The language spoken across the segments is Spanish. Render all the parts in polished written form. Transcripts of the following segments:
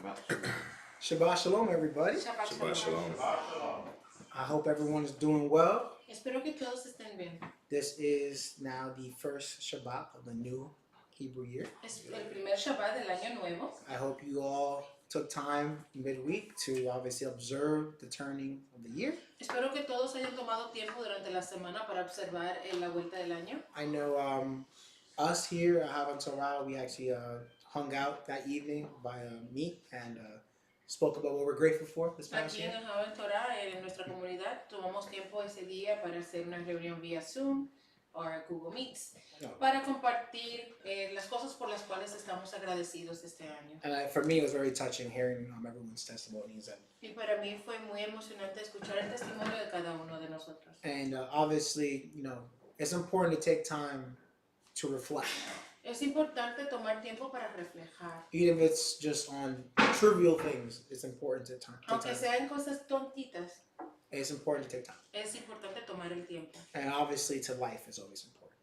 Shabbat shalom, everybody. Shabbat shalom. I hope everyone is doing well. Espero que todos estén bien. This is now the first Shabbat of the new Hebrew year. Es el primer Shabbat del año nuevo. I hope you all took time midweek to obviously observe the turning of the year. Espero que todos hayan tomado tiempo durante la semana para observar la vuelta del año. I know us here at Havan Torah, we actually hung out that evening by meat and spoke about what we're grateful for this past Aquí year. en Haggi Torah, en nuestra comunidad, tomamos tiempo ese día para hacer una reunión vía Zoom o Google Meets para compartir las cosas por las cuales estamos agradecidos este año. And for me, it was very touching hearing everyone's testimonies. Y para mí fue muy emocionante escuchar el testimonio de cada uno de nosotros. And obviously, it's important to take time to reflect. Es importante tomar tiempo para reflejar. Even if it's just on trivial things, it's important to take time. Aunque sean cosas tontitas, It's important to take time. es importante tomar el tiempo. And obviously, to life is always important.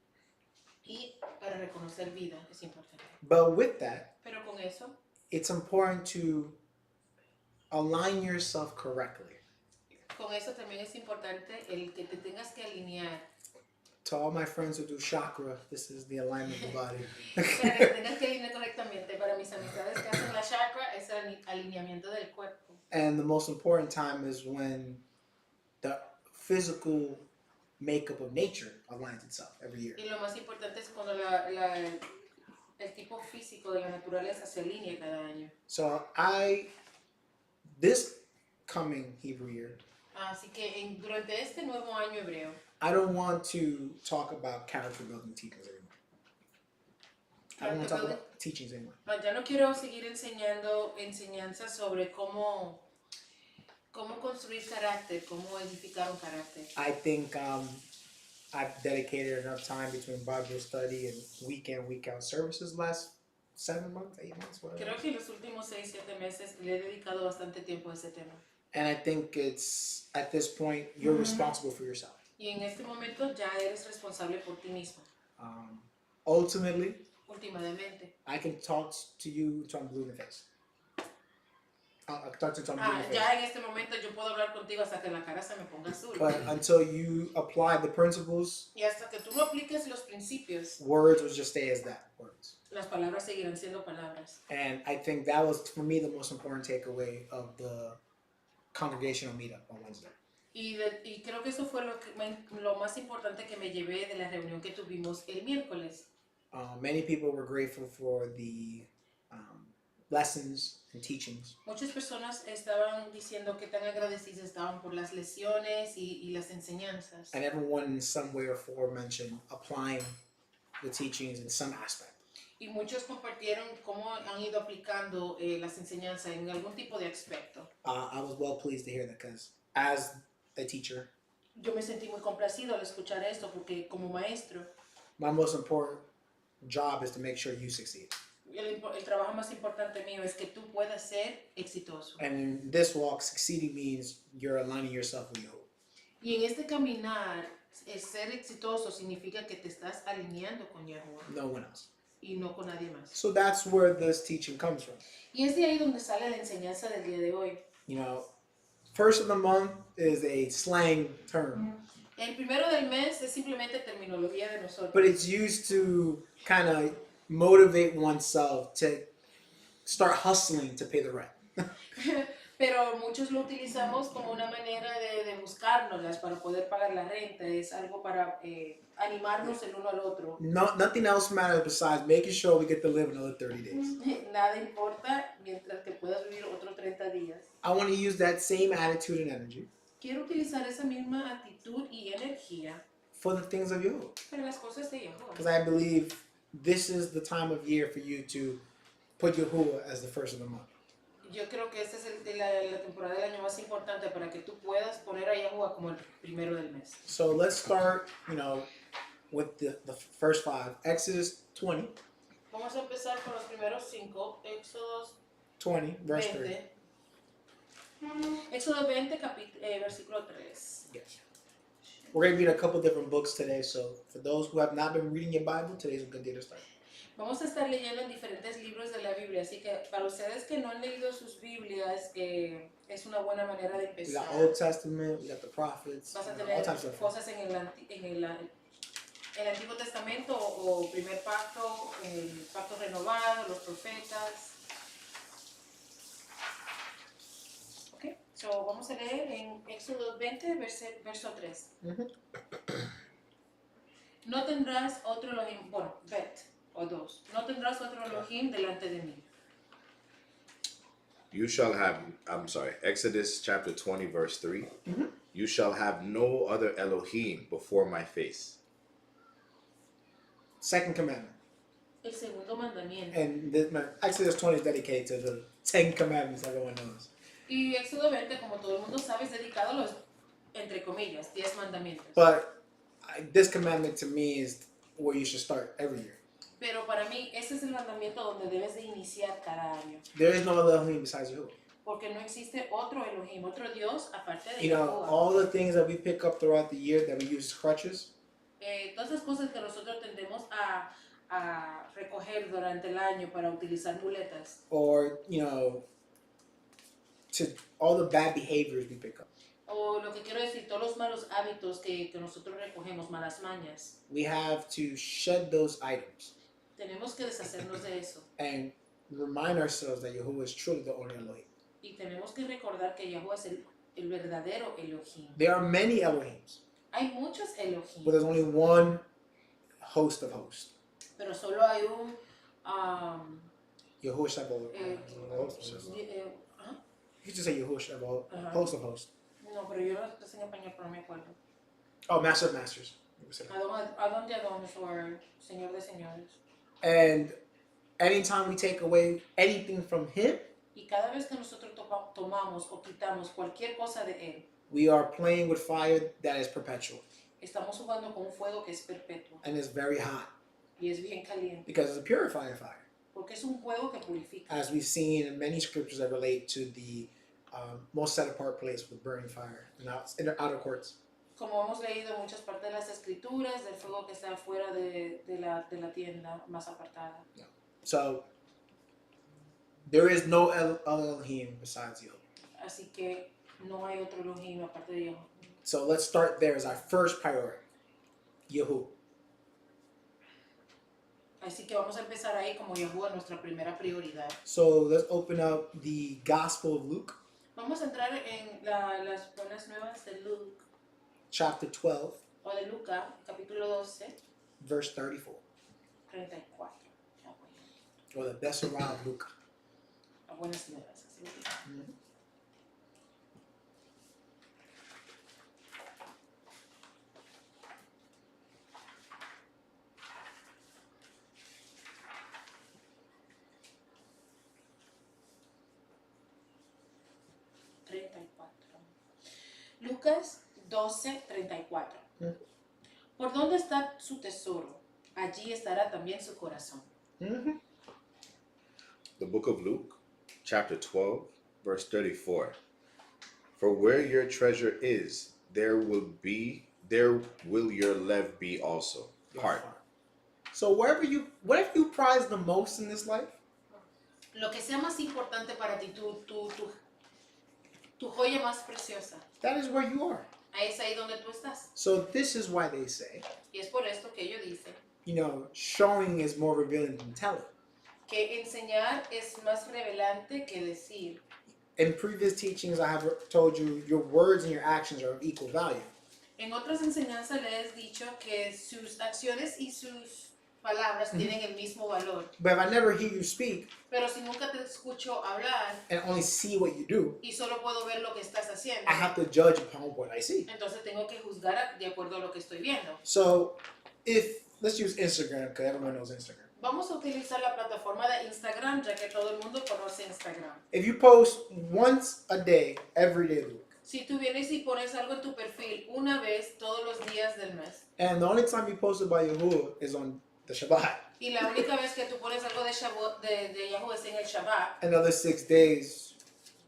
Y para reconocer vida es importante. But with that, Pero con eso, it's important to align yourself correctly. con eso también es importante el que te tengas que alinear. To all my friends who do chakra, this is the alignment of the body. Para que te tengas que alinear correctamente. Para mis amistades que hacen la chakra, es el alineamiento del cuerpo. And the most important time is when the physical makeup of nature aligns itself every year. Y lo más importante es cuando el tipo físico de la naturaleza se alinea cada año. So this coming Hebrew year, Así que durante este nuevo año hebreo, I don't want to talk about character building teachings anymore. I don't want to talk about teachings anymore. ya no quiero seguir enseñando enseñanzas sobre cómo construir carácter, cómo edificar un carácter. I think I've dedicated enough time between Bible study and week in, week out services last 7 months, 8 months, whatever. Creo que en los últimos 6-7 meses le he dedicado bastante tiempo a ese tema. And I think it's, at this point, you're responsible for yourself. Y en este momento ya eres responsable por ti mismo. Ultimately, Últimamente. I can talk to you until I'm blue in the face. I'll talk to you until I'm blue in the face. Ya en este momento yo puedo hablar contigo hasta que la cara se me ponga azul. But until you apply the principles, Y hasta que tú no apliques los principios, words will just stay as that, words. las palabras seguirán siendo palabras. And I think that was, for me, the most important takeaway of the congregational meetup on Wednesday. Y creo que eso fue lo más importante que me llevé de la reunión que tuvimos el miércoles. Many people were grateful for the lessons and teachings. Muchas personas estaban diciendo que tan agradecidas estaban por las lecciones y las enseñanzas. And everyone in some way or form mentioned applying the teachings in some aspect. Y muchos compartieron cómo han ido aplicando las enseñanzas en algún tipo de aspecto. I was well pleased to hear that because as a teacher, Yo me sentí muy complacido al escuchar esto porque como maestro, my most important job is to make sure you succeed. el trabajo más importante mío es que tú puedas ser exitoso. And in this walk, succeeding means you're aligning yourself with Yahuwah. Y en este caminar, el ser exitoso significa que te estás alineando con Yahuwah No one else. y no con nadie más. So that's where this teaching comes from. Y es de ahí donde sale la enseñanza del día de hoy. First of the month is a slang term. El primero del mes es simplemente terminología de nosotros. But it's used to kind of motivate oneself to start hustling to pay the rent. Pero muchos lo utilizamos como una manera de buscárnoslas para poder pagar la renta. Es algo para animarnos el uno al otro. Nothing else matters besides making sure we get to live another 30 days. Nada importa mientras que puedas vivir otros 30 días. I want to use that same attitude and energy Quiero utilizar esa misma actitud y energía for the things of Yahuwah. para las cosas de Yahuwah. Because I believe this is the time of year for you to put Yahuwah as the first of the month. Yo creo que esta es la temporada del año más importante para que tú puedas poner a Yahuwah como el primero del mes. So let's start, with the first 5. Exodus 20. Vamos a empezar con los primeros 5. Éxodo 20, verse 3. 20. Éxodo 20, versículo 3. Yes. We're going to read a couple different books today, so for those who have not been reading your Bible, today's a good day to start. Vamos a estar leyendo en diferentes libros de la Biblia Biblia, así que para ustedes que no han leído sus Biblias, es una buena manera de We empezar. got Old Testament, we got the prophets, Vas a all tener types of stuff. cosas en el Antiguo Testamento o Primer Pacto, el Pacto Renovado, los profetas. Ok, so vamos a leer en Éxodo 20, verso 3. No tendrás otro Elohim, bueno, bet, o 2. No tendrás otro Elohim delante de mí. You shall have, Exodus chapter 20, verse 3. You shall have no other Elohim before my face. Second commandment. El segundo mandamiento. And Exodus 20 is dedicated to the 10 commandments, everyone knows. Y Éxodo 20, como todo el mundo sabe, es dedicado a los, entre comillas, 10 mandamientos. But this commandment to me is where you should start every year. Pero para mí, ese es el mandamiento donde debes de iniciar cada año. There is no other Elohim besides Yahuwah. Porque no existe otro Elohim, otro Dios aparte de You know, Yahuwah. all the things that we pick up throughout the year that we use as crutches. Todas las cosas que nosotros tendemos a recoger durante el año para utilizar muletas. Or, you know, to all the bad behaviors we pick up. O lo que quiero decir, todos los malos hábitos que nosotros recogemos, malas mañas. We have to shed those items. Tenemos que deshacernos de eso. And remind ourselves that Yahuwah is truly the only Elohim. Y tenemos que recordar que Yahuwah es el verdadero Elohim. There are many Elohims, Hay muchos Elohim, but there's only one host of hosts. pero solo hay un... Yahuwah Shabbat. You just say Yahuwah Shabbat, host of hosts. No, pero yo lo sé en español, pero no me acuerdo. Oh, Master of Masters. Adón de Adones, o Señor de Señores. And anytime we take away anything from Him, Y cada vez que nosotros tomamos o quitamos cualquier cosa de Él, we are playing with fire that is perpetual estamos jugando con un fuego que es perpetuo and is very hot y es bien caliente. because it's a purifying fire, Porque es un fuego que purifica. as we've seen in many scriptures that relate to the most set apart place with burning fire in the outer courts. Como hemos leído en muchas partes de las escrituras, del fuego que está fuera de la tienda más apartada. So there is no Elohim besides you. Así que no hay otro Elohim aparte de Yahuwah. So let's start there as our first priority. Yahuwah. Así que vamos a empezar ahí como Yahuwah, nuestra primera prioridad. So let's open up the Gospel of Luke, Vamos a entrar en las buenas nuevas de Luke, chapter 12, o de Lucas, capítulo 12, verse 34. 34. Ya voy. Or the Besserah of Luke. Las buenas nuevas, así lo digo. Lucas 12:34. ¿Por dónde está su tesoro? Allí estará también su corazón. The book of Luke, chapter 12, verse 34. For where your treasure is, there will your love be also. Heart. So whatever you prize the most in this life, Lo que sea más importante para ti, tu joya más preciosa, that is where you are. ahí es ahí donde tú estás. So this is why they say, Y es por esto que ellos dicen you know, showing is more revealing than telling. que enseñar es más revelante que decir. In previous teachings, I have told you your words and your actions are of equal value. En otras enseñanzas le he dicho que sus acciones y sus palabras tienen el mismo valor. But if I never hear you speak Pero si nunca te escucho hablar and only see what you do, y solo puedo ver lo que estás haciendo, I have to judge upon what I see. entonces tengo que juzgar de acuerdo a lo que estoy viendo. So let's use Instagram because everyone knows Instagram. Vamos a utilizar la plataforma de Instagram, ya que todo el mundo conoce Instagram. If you post once a day, every day of the week, Si tú vienes y pones algo en tu perfil una vez todos los días del mes, and the only time you post it by Yahuwah is on the Shabbat, y la única vez que tú pones algo de Shabbat, de Yahuwah es en el Shabbat, another 6 days,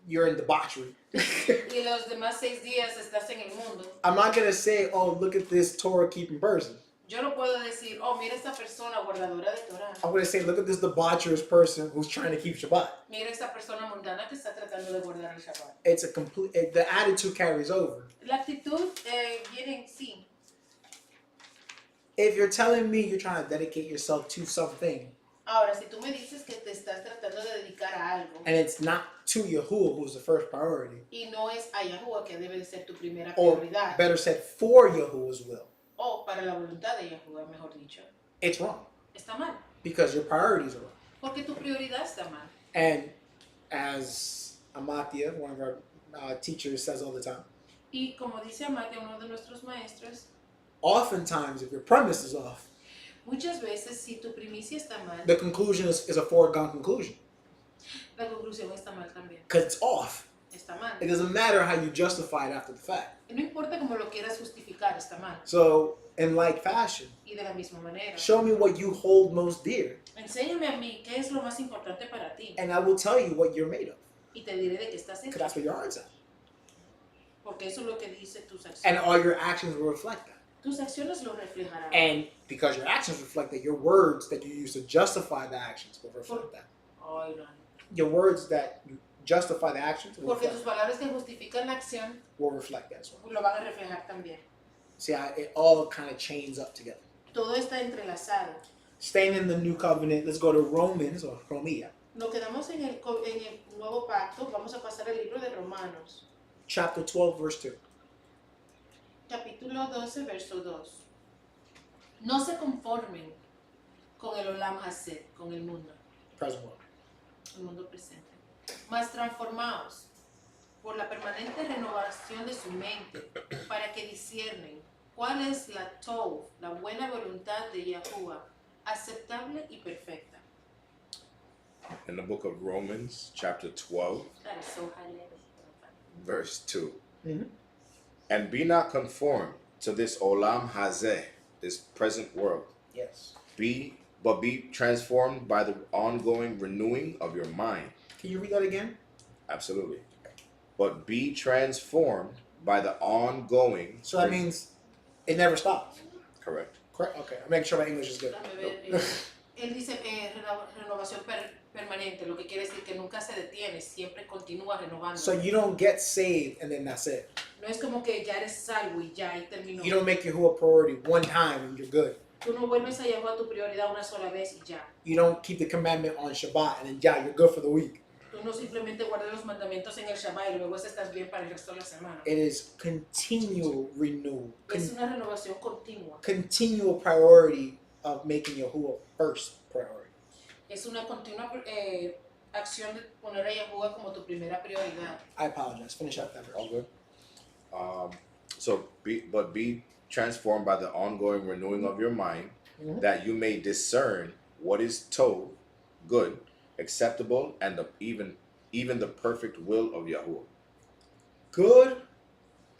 you're in debauchery. y los demás 6 días estás en el mundo, I'm not going to say, oh, look at this Torah keeping person. Yo no puedo decir, oh, mira esta persona guardadora de Torah. I'm going to say, look at this debaucherous person who's trying to keep Shabbat. Mira esta persona mundana que está tratando de guardar el Shabbat. It's a complete, the attitude carries over. La actitud viene en sí. If you're telling me you're trying to dedicate yourself to something, Ahora, si tú me dices que te estás tratando de dedicar a algo and it's not to Yahuwah, who's the first priority, y no es a Yahuwah que debe de ser tu primera or prioridad, better said, for Yahuwah's will, o para la voluntad de Yahuwah, mejor dicho, it's wrong está mal. because your priorities are wrong. Porque tu prioridad está mal. And as Amatia, one of our teachers, says all the time, Y como dice Amate, uno de nuestros maestros, oftentimes if your premise is off, muchas veces si tu primicia está mal, the conclusion is a foregone conclusion la conclusión está mal también. because it's off. Está mal. It doesn't matter how you justify it after the fact. Y no importa cómo lo quieras justificar, está mal. So, in like fashion, Y de la misma manera. show me what you hold most dear, Enséñame a mí qué es lo más importante para ti. and I will tell you what you're made of, Y te diré de qué estás because hecho. that's what your heart's at. Porque eso es lo que dice tus acciones. And all your actions will reflect that. Tus acciones lo reflejarán. And because your actions reflect that, your words that you use to justify the actions will reflect that. Ay, no. Your words that you justify the actions will Porque tus reflect, palabras que justifican la acción will reflect that as well. lo van a reflejar también. See how it all kind of chains up together. Todo está entrelazado. Staying in the new covenant, let's go to Romans or Romia, Nos quedamos en el nuevo pacto. Vamos a pasar al libro de Romanos, chapter 12, verse 2. capítulo 12, verso 2. No se conformen con el Olam Hazeh, con el mundo presente, mas transformaos por la permanente renovación de su mente, para que disciernen cuál es la tov, la buena voluntad de Yahuwah, aceptable y perfecta. In the book of Romans, chapter 12, That is so high level. verse 2. Mm-hmm. And be not conformed to this olam hazeh, this present world. Yes. But be transformed by the ongoing renewing of your mind. Can you read that again? Absolutely. But be transformed by the ongoing. So that means it never stops. Correct. Correct? Okay. I'm making sure my English is good. Déjame ver, él dice renovación permanente, lo que quiere decir que nunca se detiene, siempre continúa renovando. So you don't get saved and then that's it. No es como que ya eres salvo y ya y terminó. You don't make Yahuwah a priority one time and you're good. Tú no vuelves a Yahuwah tu prioridad una sola vez y ya. You don't keep the commandment on Shabbat and then yeah, you're good for the week. Tú no simplemente guardas los mandamientos en el Shabbat y luego estás bien para el resto de la semana. It is continual renewal. Es una renovación continua. Continual priority of making Yahuwah first priority. Es una continua acción de poner a Yahuwah como tu primera prioridad. I apologize. Finish up that verse. All good. But be transformed by the ongoing renewing of your mind, Mhm. that you may discern what is tov, good, acceptable, and even the perfect will of Yahuwah. Good,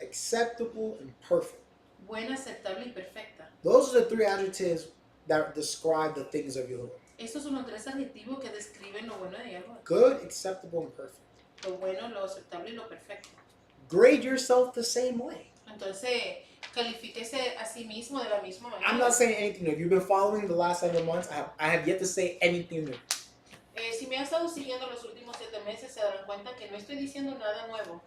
acceptable, and perfect. Buena, aceptable y perfecta. Those are the three adjectives that describe the things of Yahuwah. Estos son los tres adjetivos que describen lo bueno de Yahuwah. Good, acceptable, and perfect. Lo bueno, lo aceptable y lo perfecto. Grade yourself the same way. Entonces, califíquese a sí mismo de la misma manera. I'm not saying anything new. If you've been following the last 7 months, I have yet to say anything new. Si me han estado siguiendo los últimos 7 meses, se darán cuenta que no estoy diciendo nada nuevo.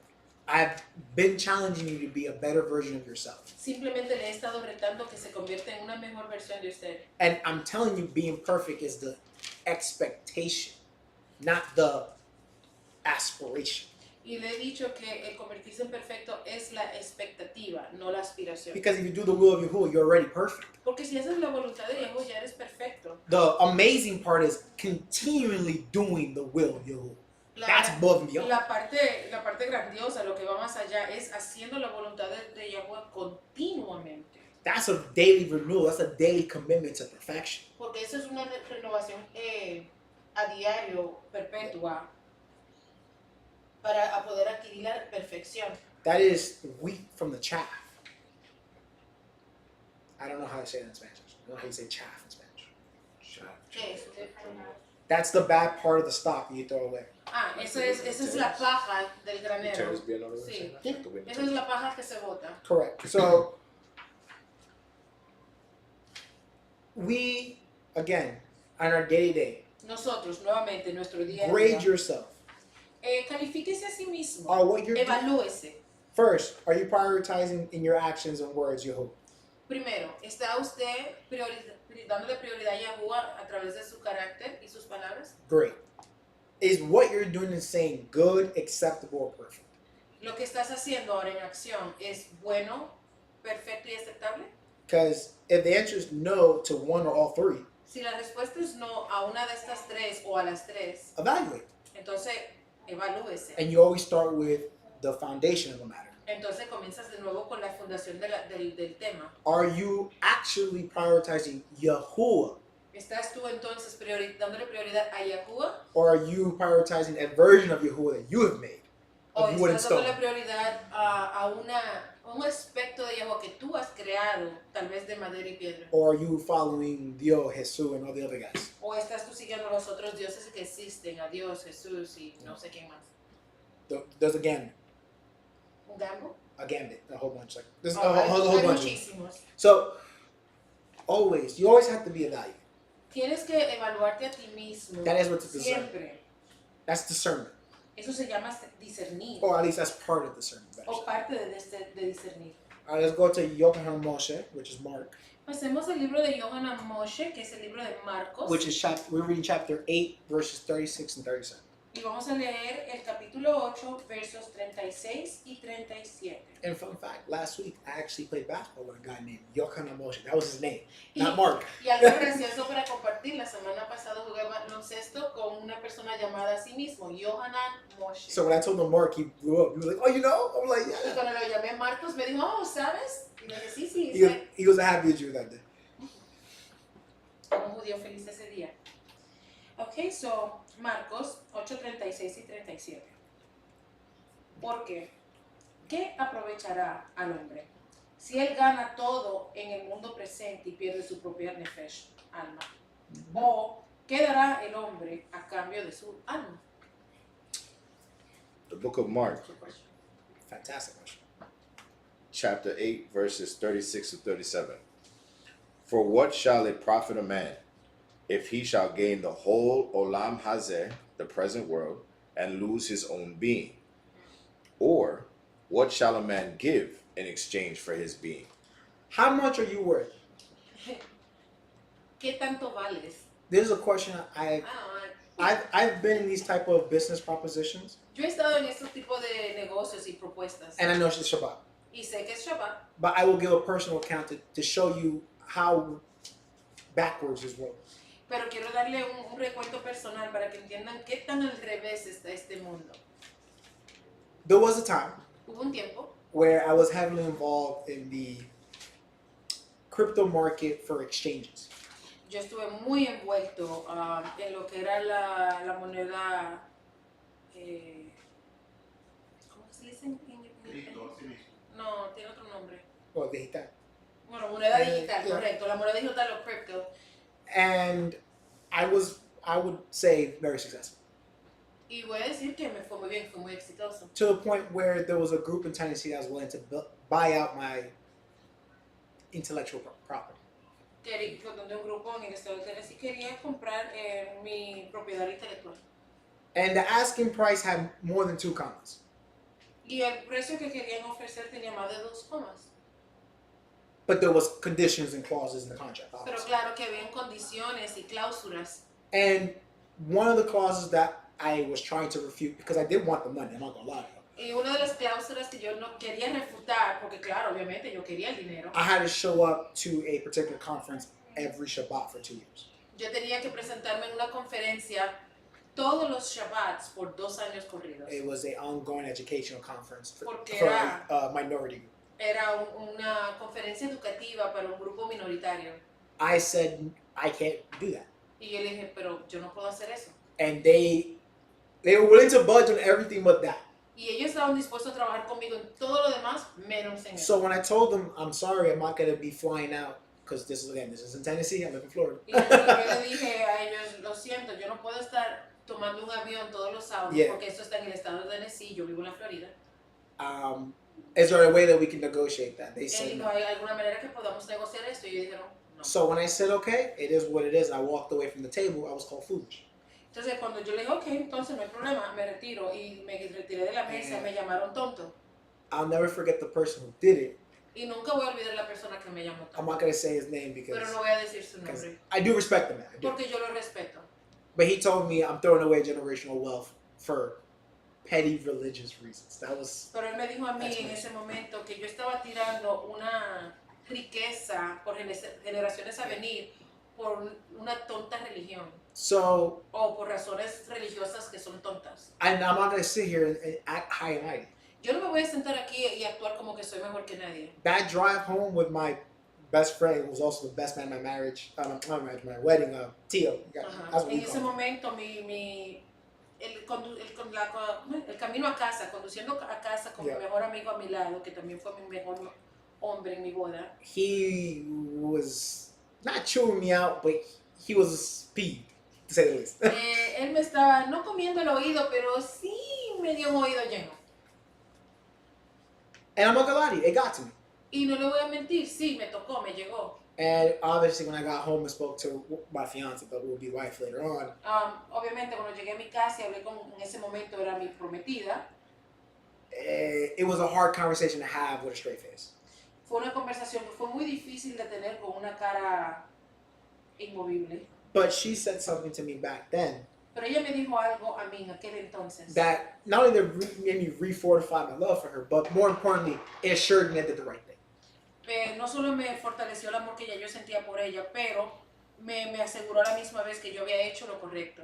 I've been challenging you to be a better version of yourself. Simplemente le he estado retando que se convierta en una mejor versión de usted. And I'm telling you, being perfect is the expectation, not the aspiration. Y le he dicho que el convertirse en perfecto es la expectativa, no la aspiración. Because if you do the will of Yahuwah, you're already perfect. Porque si haces la voluntad de Yahuwah, ya eres perfecto. The amazing part is continually doing the will of Yahuwah. That's above and beyond. La parte grandiosa, lo que va más allá, es haciendo la voluntad de Yahuwah continuamente. That's a daily renewal. That's a daily commitment to perfection. Porque eso es una renovación a diario, perpetua, para poder adquirir la perfección. That is wheat from the chaff. I don't know how to say that in Spanish. I don't know how you say chaff in Spanish. ¿Qué es? That's the bad part of the stock that you throw away. Esa es la paja del granero. Tears be another way of Sí. saying that? Esa es la paja que se bota. Correct. So we, again, on our day-to-day, nosotros, nuevamente, en nuestro día a grade día, yourself. califíquese a sí mismo, Are what you're doing. evalúese. First, are you prioritizing in your actions and words Yahuwah? Primero, ¿está usted dándole prioridad a Yahuwah a través de su carácter y sus palabras? Great. Is what you're doing and saying good, acceptable, or perfect? Lo que estás haciendo ahora en acción es bueno, perfecto y aceptable. Because if the answer is no to one or all three, Si la respuesta es no a una de estas tres o a las tres, evaluate. entonces evalúese. And you always start with the foundation of the matter. Entonces comienzas de nuevo con la fundación del tema. Are you actually prioritizing Yahuwah? ¿Estás tú entonces dándole prioridad a Yahuwah? Or are you prioritizing a version of Yahuwah that you have made? ¿O Of wood and estás dándole stone? prioridad a un aspecto de Yahuwah que tú has creado, tal vez de madera y piedra? Or are you following Dios, Jesus, and all the other guys? ¿O estás tú siguiendo los otros dioses que existen, a Dios, Jesús y no sé quién más? There's a gambit. ¿Un gambo? A gambit. A whole bunch. Like, there's Oh, a whole hay bunch. muchísimos. So, you always have to be evaluated. Tienes que evaluarte a ti mismo. That is what the siempre. That's discernment. Eso se llama discernir. Or at least that's part of discernment. O parte de discernir. All right, let's go to Yochanan Moshe, which is Mark. Pasemos al libro de Yohanan Moshe, que es el libro de Marcos. Which is we're reading chapter 8, verses 36 and 37. Y vamos a leer el capítulo 8, versos 36 y 37. And fun fact, last week I actually played basketball with a guy named Yochanan Moshe. That was his name, Y- not Mark. Y algo gracioso para compartir, la semana pasada jugué baloncesto con una persona llamada a sí mismo, Yohanan Moshe. So when I told him Mark, he blew up. He was like, "Oh, you know?" I'm like, Y "Yeah." cuando lo llamé Marcos, me dijo, oh, ¿sabes? Y le dije, sí, sí, He was, soy he was a happy Jew that day. un judío feliz ese día. Ok, so, Marcos 8, 36 y 37. ¿Por qué? ¿Qué aprovechará al hombre si él gana todo en el mundo presente y pierde su propia nefesh, alma? ¿O qué dará el hombre a cambio de su alma? The book of Mark, Fantastic question. chapter 8, verses 36 to 37. For what shall it profit a man if he shall gain the whole olam hazeh, the present world, and lose his own being? Or what shall a man give in exchange for his being? How much are you worth? ¿Qué tanto vales? This is a question Ah, I've been in these type of business propositions, yo he estado en estos tipos de negocios y propuestas. and I know it's Shabbat. Y sé que es Shabbat. But I will give a personal account to show you how backwards this world. Pero quiero darle un recuento personal para que entiendan qué tan al revés está este mundo. There was a time Hubo un tiempo where I was heavily involved in the crypto market for exchanges. yo estuve muy envuelto en lo que era la moneda, ¿cómo se dice en No, tiene otro nombre. Well, digital. Bueno, moneda digital, Yeah. correcto. La moneda digital o crypto. And I would say, very successful. Y voy a decir que me fue muy bien, fue muy exitoso. To the point where there was a group in Tennessee that was willing to buy out my intellectual property. Donde un grupo en el estado de Tennessee quería comprar mi propiedad intelectual. And the asking price had more than 2 commas. Y el precio que querían ofrecer tenía más de 2 comas. But there was conditions and clauses in the contract. Pero Obviously. claro que habían condiciones y cláusulas. And one of the clauses that I was trying to refute, because I did want the money, I'm not going to lie to you. Y una de las cláusulas que yo no quería refutar, porque claro, obviamente yo quería el dinero. I had to show up to a particular conference every Shabbat for 2 years. Yo tenía que presentarme en una conferencia todos los Shabbats por 2 años corridos. It was an ongoing educational conference for Porque a era- minority group. Era una conferencia educativa para un grupo minoritario. I said, I can't do that. Y yo le dije, pero yo no puedo hacer eso. And they were willing to budge on everything but that. Y ellos estaban dispuestos a trabajar conmigo en todo lo demás, menos en eso. So when I told them, I'm sorry, I'm not going to be flying out, because this is in Tennessee, I live in Florida. Y yo le dije a ellos, lo siento, yo no puedo estar tomando un avión todos los sábados, Yeah. porque esto está en el estado de Tennessee, yo vivo en la Florida. Is there a way that we can negotiate that? They Él said dijo, no. ¿hay alguna manera que podamos negociar esto? Y ellos dijeron, So when I said, okay, it is what it is, and I walked away from the table, I was called foolish. Entonces cuando yo le dije, ok, entonces no hay problema, me retiro y me retiré de la mesa, me llamaron tonto. I'll never forget the person who did it. Y nunca voy a olvidar la persona que me llamó I'm tonto. not going to say his name Pero no voy a decir su nombre. I do respect the man. I do. Porque yo lo respeto. But he told me I'm throwing away generational wealth for petty religious reasons. That was. Pero él me dijo a mí en ese momento que yo estaba tirando una riqueza por generaciones a venir por una tonta religión. So. O por razones religiosas que son tontas. And I'm not going to sit here and act high and mighty. Yo no me voy a sentar aquí y actuar como que soy mejor que nadie. That drive home with my best friend, who was also the best man at my marriage, my wedding, Tio. En ese momento, el camino a casa, conduciendo a casa con mi mejor amigo a mi lado, que también fue mi mejor hombre en mi boda. He was not chewing me out, but he was peeved, to say the least. Él me estaba no comiendo el oído, pero sí me dio un oído lleno. And I'm not gonna lie to you, it got to me. Y no le voy a mentir, sí, me tocó, me llegó. And obviously when I got home and spoke to my fiance, but will be wife later on. Obviamente cuando llegué a mi casa y hablé en ese momento era mi prometida. It was a hard conversation to have with a straight face. Fue una conversación que fue muy difícil de tener con una cara inmovible. But she said something to me back then. Pero ella me dijo algo a mí en aquel entonces. That not only made me refortify my love for her, but more importantly, it assured me I did the right thing. No solo me fortaleció el amor que ya yo sentía por ella, pero me aseguró a la misma vez que yo había hecho lo correcto.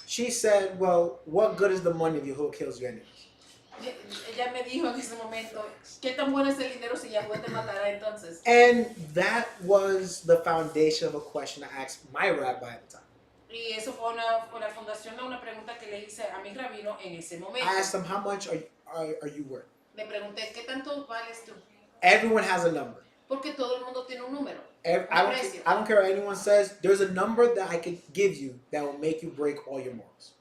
She said, well, what good is the money if Yahuwah kills you anyways? Ella me dijo en ese momento, ¿qué tan bueno es el dinero si Yahuwah te matará entonces? And that was the foundation of a question I asked my rabbi at the time. Y eso fue la fundación de una pregunta que le hice a mi rabino en ese momento. I asked him, how much are you worth? Le pregunté, ¿qué tanto vales tú? Everyone has a number. Porque todo el mundo tiene un número. I don't care what anyone says. There's a number that I can give you that will make you break all your morals.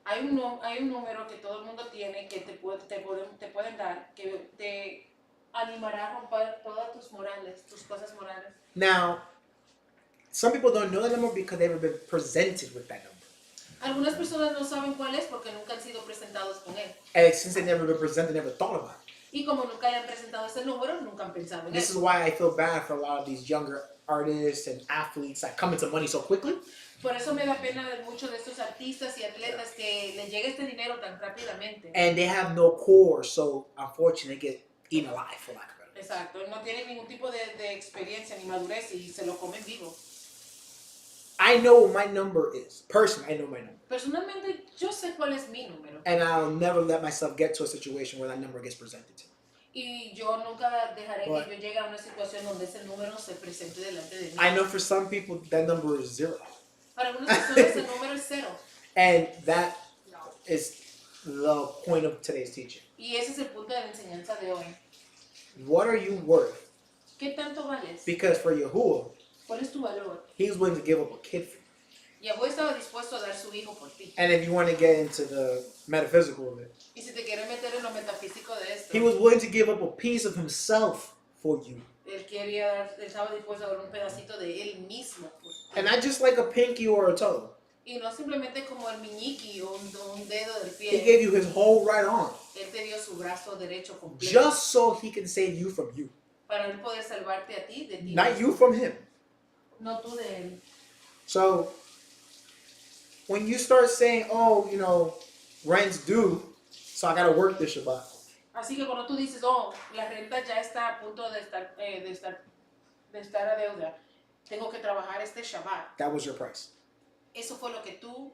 Hay un número que todo el mundo tiene que te pueden dar que te animará a romper todas tus morales, tus cosas morales. Now, some people don't know that number because they've never been presented with that number. Algunas personas no saben cuál es porque nunca han sido presentados con él. And since they've never been presented, they never thought about it. Y como nunca le han presentado ese número, nunca han pensado en This is eso. why I feel bad for a lot of these younger artists and athletes that come into money so quickly. Por eso me da pena de muchos de estos artistas y atletas que les llega este dinero tan rápidamente. And they have no core, so unfortunately they get eaten alive, for lack of better words. Exacto, no tienen ningún tipo de experiencia ni madurez y se lo comen vivo. I know what my number is. Personally, I know my number. Personalmente, yo sé cuál es mi número. And I'll never let myself get to a situation where that number gets presented to me. Y yo nunca dejaré que yo llegue a una situación donde ese número se presente delante de mí. I know for some people that number is 0. Para algunas personas el número es 0. And that is the point of today's teaching. Y ese es el punto de la enseñanza de hoy. What are you worth? ¿Qué tanto vales? Because for Yahuwah, ¿Cuál es tu valor? he's willing to give up a kid for you. Yahweh estaba dispuesto a dar su hijo por ti. And if you want to get into the metaphysical of it, Y si te quieres meter en lo metafísico de esto, he was willing to give up a piece of himself for you. él estaba dispuesto a dar un pedacito de él mismo por ti. And not just like a pinky or a toe. Y no simplemente como el meñique o un dedo del He pie. gave you his whole right arm. Él te dio su brazo derecho completo. Just so he can save you from you. Para él poder salvarte a ti de ti. Not you from him. No tú de él. So, when you start saying, oh, rent's due, so I gotta work this Shabbat. Así que cuando tú dices, oh, la renta ya está a punto de estar a deuda, tengo que trabajar este Shabbat. That was your price. Eso es lo que tú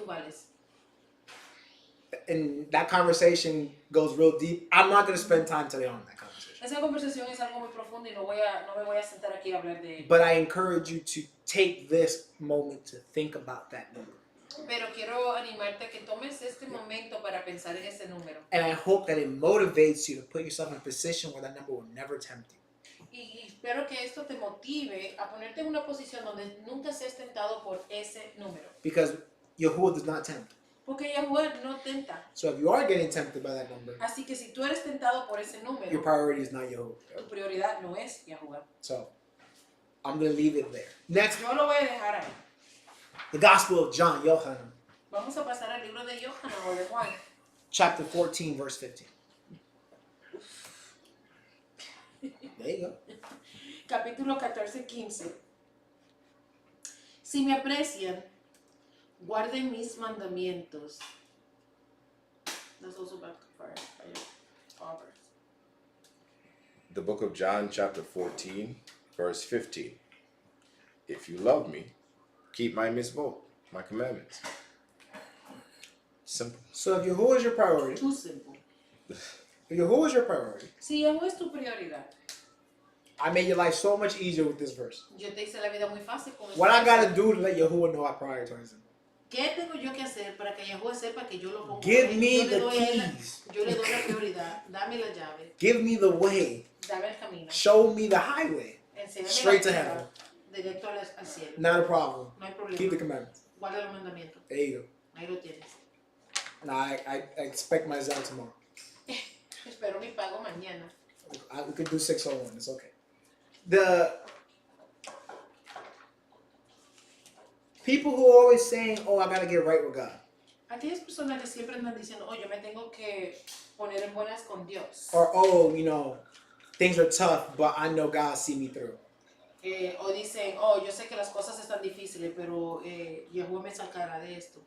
vales. And that conversation goes real deep. I'm not gonna spend time today on that conversation. Esa conversación es algo muy profundo y no me voy a sentar aquí a hablar de ello. But I encourage you to take this moment to think about that number. Pero quiero animarte a que tomes este momento para pensar en ese número. And I hope that it motivates you to put yourself in a position where that number will never tempt you. Y espero que esto te motive a ponerte en una posición donde nunca seas tentado por ese número. Because Yahuwah does not tempt. Porque Yahweh no tenta. So if you are getting tempted by that number, Así que si tú eres tentado por ese número, your priority is not Yahuwah. tu prioridad no es Yahweh. So I'm going to leave it there. Next, Yo lo voy a dejar ahí. the Gospel of John, Yohanan, Vamos a pasar al libro de Yohanan o de Juan. chapter 14, verse 15. There you go. Capítulo 14:15. Si me aprecian, guarden mis mandamientos. That's also back to Proverbs. The book of John, chapter 14, verse 15. If you love me, keep my mitzvot, my commandments. Simple. So if Yahuwah is your priority, Too simple. if Yahuwah is your priority, Si Yahweh es tu prioridad, I made your life so much easier with this verse. yo te hice la vida muy fácil con What I esto. got to do to let Yahuwah know I prioritize him? ¿Qué tengo yo que hacer para que Yahweh sepa que yo lo pongo? Give Yo me le the doy a él keys. yo le doy la prioridad. Dame la llave. Give me the way. Dame el camino. Show me the highway. Enséñame Straight la to tierra, heaven. Directo al cielo. Not a problem. No hay problema. Keep the commandments. Guarda los mandamientos. There you go. Ahí lo tienes. Now I expect my Zell tomorrow. Espero mi pago mañana. We could do 601. It's okay. The people who are always saying, "Oh, I gotta get right with God," Aquellas personas que siempre andan diciendo, oh, yo me tengo que poner en buenas con Dios. or "Oh, things are tough, but I know God see me through." O dicen, oh, yo sé que las cosas están difíciles, pero Yahweh me sacará de esto.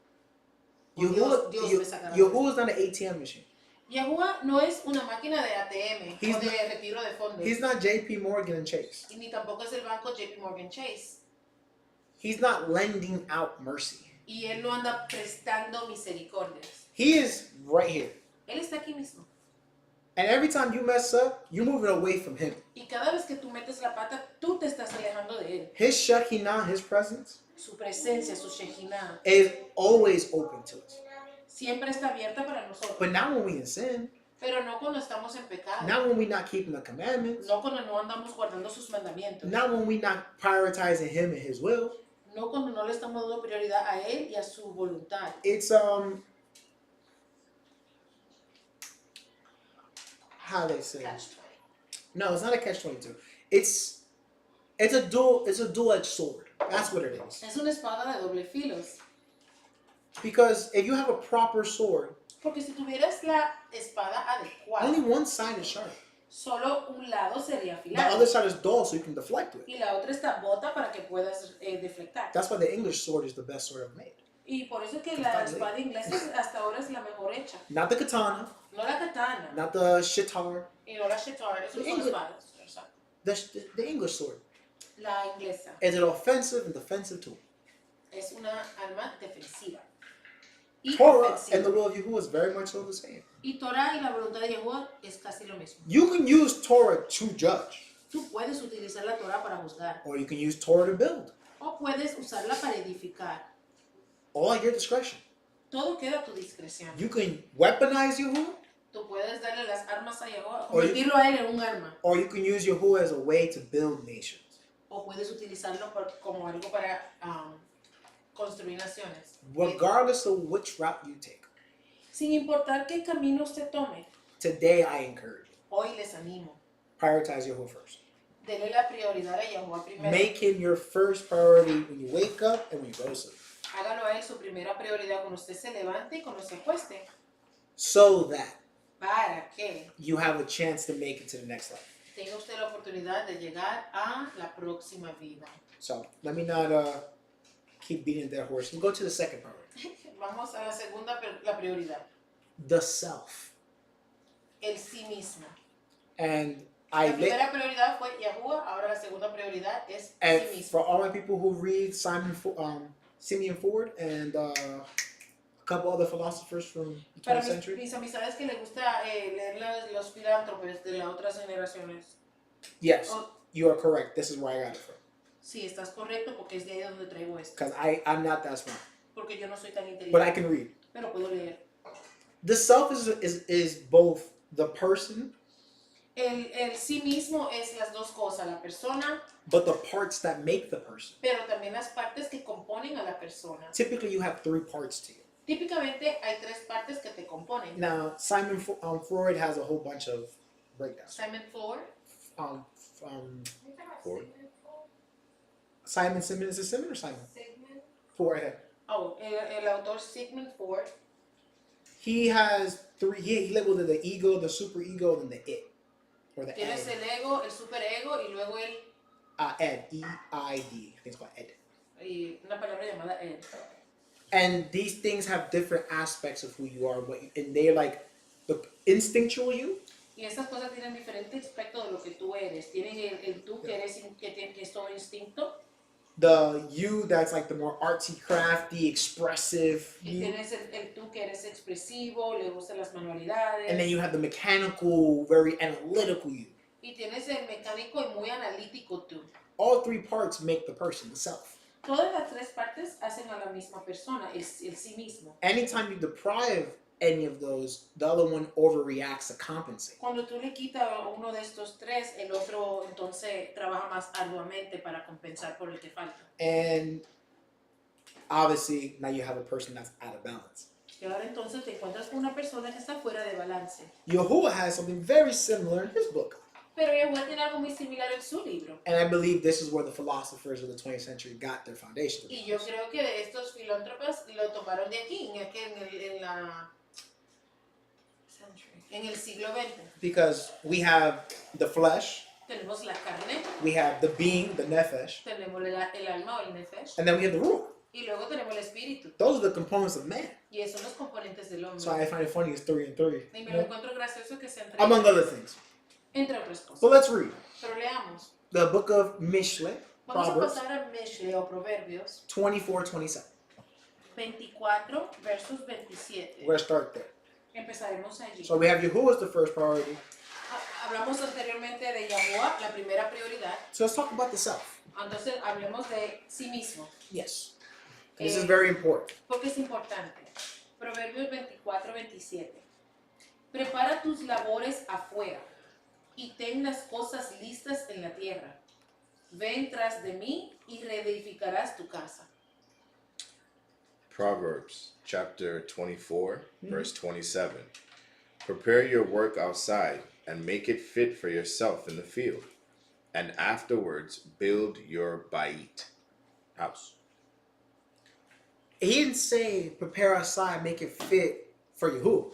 O Dios me sacará de esto. Yahuwah is not an ATM machine. Yahuwah no es una máquina de ATM He's o de not- retiro de fondos. He's not JP Morgan and Chase. Y ni tampoco es el banco JP Morgan Chase. He's not lending out mercy. Y él no anda prestando misericordias. He is right here. Él está aquí mismo. And every time you mess up, you're moving away from him. Y cada vez que tú metes la pata, tú te estás alejando de él. His Shekinah, his presence, Su presencia, su Shekinah, is always open to us. siempre está abierta para nosotros. But not when we in sin, Pero no cuando estamos en pecado. not when we not keeping the commandments, No cuando no andamos guardando sus mandamientos. not when we not prioritizing him and his will. No cuando no le estamos dando prioridad a él y a su voluntad. It's how they say. Catch 20. No, it's not a catch-22. It's a dual-edged sword. That's what it is. Es una espada de doble filos. Because if you have a proper sword, Porque si tuvieras la espada adecuada, only one side is sharp. solo un lado sería The afilado. other side is dull, so you can deflect with it. Y la otra está bota para que puedas deflectar. That's why the English sword is the best sword ever made. Y por eso es que la espada inglesa hasta ahora es la mejor hecha. Not the katana, No la katana not the shitar, y no la shetar, esos son English- espadas. Exacto. the English sword. La inglesa Is an offensive and defensive tool. es una arma defensiva. Y Torah ofensiva. and the will of Yahuwah is very much so the same. Y Torah y la voluntad de Yahweh es casi lo mismo. You can use Torah to judge, Tú puedes utilizar la Torah para juzgar or you can use Torah to build. o puedes usarla para edificar. All at your discretion. Todo queda a tu discreción. You can weaponize Yahuwah, Tú puedes darle las armas a Yahweh, O you- convertirlo a él en un arma, or you can use Yahuwah as a way to build nations. o puedes utilizarlo como algo para construir naciones. Regardless of which route you take. Sin importar qué camino usted tome, Today I encourage you. hoy les animo. Prioritize Yahuwah first. Dele la prioridad a Yahweh primero. Make him your first priority when you wake up and when you go to sleep. Hágalo a él su primera prioridad cuando usted se levante y cuando se acueste, So that para que you have a chance to make it to the next level. tenga usted la oportunidad de llegar a la próxima vida. So let me not keep beating that horse. We'll go to the second priority. Vamos a la segunda, la prioridad. The self. El sí mismo. And La primera prioridad fue Yahuwah, ahora la segunda prioridad es and sí mismo. for all my people who read Simeon Ford and a couple other philosophers from the Para 20th century. mis amistades que les gusta leer los filántropos de las otras generaciones. Yes, Oh, you are correct. This is where I got it from. sí, estás correcto porque es de ahí donde traigo esto. Because I'm not that smart. Porque yo no soy tan inteligente. But I can read. Pero puedo leer. The self is both the person, El sí mismo es las dos cosas, la persona, but the parts that make the person. pero también las partes que componen a la persona. Typically, you have three parts to you. Típicamente hay tres partes que te componen. Now, Simon Freud has a whole bunch of breakdowns. Simon Ford, Ford. Simon Simmons, is it Simon or Simon? Sigmund. Four ahead. Oh, el autor Sigmund Freud. He has three. He labeled it the ego, the superego, and the it, or the Tienes ed. el ego, el superego y luego el Ed, E-I-D. I think it's called ed. y una palabra llamada ed. And these things have different aspects of who you are, and they're like the instinctual you. Y estas cosas tienen diferentes aspectos de lo que tú eres. Tienen el tú que eres que es todo instinto. The you that's like the more artsy, crafty, expressive. Y tienes el tú que eres expresivo, le gustan las manualidades. And then you have the mechanical, very analytical you. Y tienes el mecánico y muy analítico tú. All three parts make the person, the self. Todas las tres partes hacen a la misma persona, el sí mismo. Anytime you deprive any of those, the other one overreacts to compensate. Cuando tú le quitas uno de estos tres, el otro entonces trabaja más arduamente para compensar por el que falta. And obviously, now you have a person that's out of balance. Y ahora entonces te encuentras con una persona que está fuera de balance. Yahuwah has something very similar in his book. Pero Yahuwah tiene algo muy similar en su libro. And I believe this is where the philosophers of the 20th century got their foundation. Y yo creo que estos filántropas lo tomaron de aquí, en el siglo XX. Because we have the flesh, Tenemos la carne, we have the being, the nefesh, tenemos el alma o el nefesh, and then we have the ruach. y luego tenemos el espíritu. Those are the components of man. Y esos son los componentes del hombre. So I find it funny it's 3 and 3. Y me lo encuentro gracioso que se Among other things. entre otras cosas. So let's read. Pero leamos. The book of Mishle, Vamos a Proverbs pasar a Mishle o Proverbios 24-27. 24, versos 27. We're going to start there. Empezaremos allí. So we have Yahuwah as the first priority. Hablamos anteriormente de Yahuwah, la primera prioridad. So let's talk about the self. Entonces hablemos de sí mismo. Yes. This is very important. Porque es importante. Proverbios 24, 27. Prepara tus labores afuera y ten las cosas listas en la tierra. Ven tras de mí y reedificarás tu casa. Proverbs chapter 24, verse 27. Prepare your work outside and make it fit for yourself in the field, and afterwards build your bait, house. He didn't say prepare outside, make it fit for Yahuwah.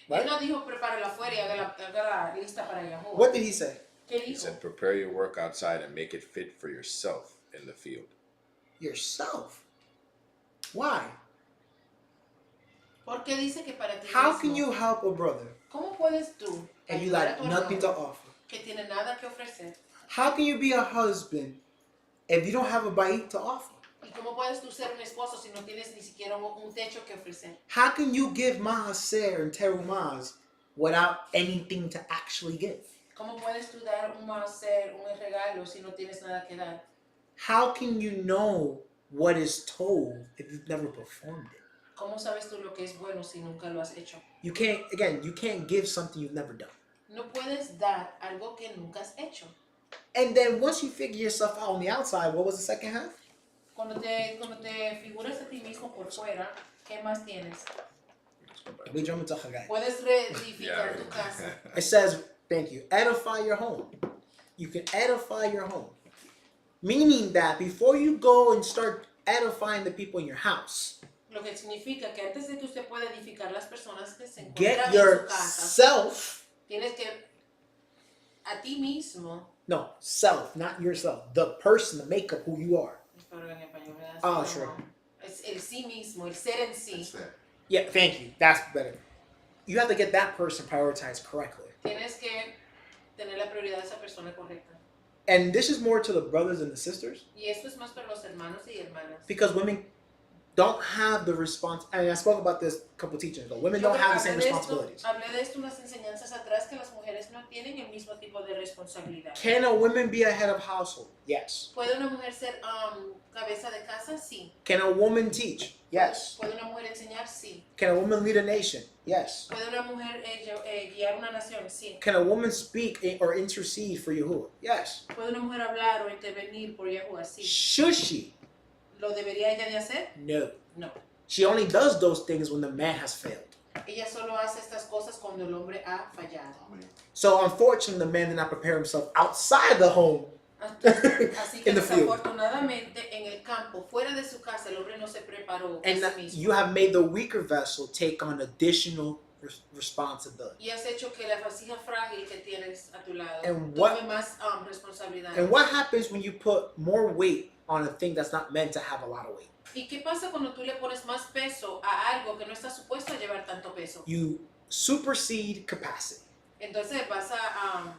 Él no dijo prepárala afuera y hágala lista para Yahuwah. What did he say? ¿Qué He dijo? said, prepare your work outside and make it fit for yourself in the field. Yourself. Why? Porque dice que para ti How mismo. can you help a brother ¿Cómo puedes tú and you ayudar a got tu nothing to hermano offer? que tiene nada que ofrecer? How can you be a husband if you don't have a bait to offer? ¿Y cómo puedes tú ser un esposo si no tienes ni siquiera un techo que ofrecer? How can you give maaser and terumaz without anything to actually give? ¿Cómo puedes tú dar un maaser, un regalo si no tienes nada que dar? How can you know what is told if you've never performed it? ¿Cómo sabes tú lo que es bueno si nunca lo has hecho? You can't give something you've never done. No puedes dar algo que nunca has hecho. And then once you figure yourself out on the outside, what was the second half? Cuando te figuras a ti mismo por fuera, ¿qué más tienes? We jump into Haggi. Puedes reedificar tu casa. It says, thank you, edify your home. You can edify your home. Meaning that before you go and start edifying the people in your house, Lo que significa que antes de que usted pueda edificar las personas que se encuentran get en su casa, yourself, tienes que a ti mismo. no, self, not yourself, the person, the makeup, who you are. Espero en español, ¿verdad? Oh, No, sure. Es el sí mismo, el ser en sí. Yeah, thank you. That's better. You have to get that person prioritized correctly. Tienes que tener la prioridad de esa persona correcta. And this is more to the brothers and the sisters Y esto es más para los hermanos y hermanas. because women don't have the response. I mean, I spoke about this a couple teachings ago. Women Yo don't have the same hablé de esto- responsibilities. Hablé de esto unas enseñanzas atrás que las mujeres no tienen el mismo tipo de responsabilidad. Can a woman be a head of household? Yes. ¿Puede una mujer ser cabeza de casa? Sí. Can a woman teach? Yes. ¿Puede una mujer enseñar? Sí. Can a woman lead a nation? Yes. ¿Puede una mujer guiar una nación? Sí. Can a woman speak or intercede for Yahuwah? Yes. ¿Puede una mujer hablar o intervenir por Yahuwah? Sí. Should she? ¿Lo debería ella de hacer? No. No. She only does those things when the man has failed. Ella solo hace estas cosas cuando el hombre ha fallado. So unfortunately, the man did not prepare himself outside the home Así que In the field. desafortunadamente en el campo, fuera de su casa, el hombre no se preparó a And sí mismo. you have made the weaker vessel take on additional responsibility. Y has hecho que la vasija frágil que tienes a tu lado And tome más responsabilidades. And what happens when you put more weight on a thing that's not meant to have a lot of weight? ¿Y qué pasa cuando tú le pones más peso a algo que no está supuesto a llevar tanto peso? You supersede capacity. Entonces vas a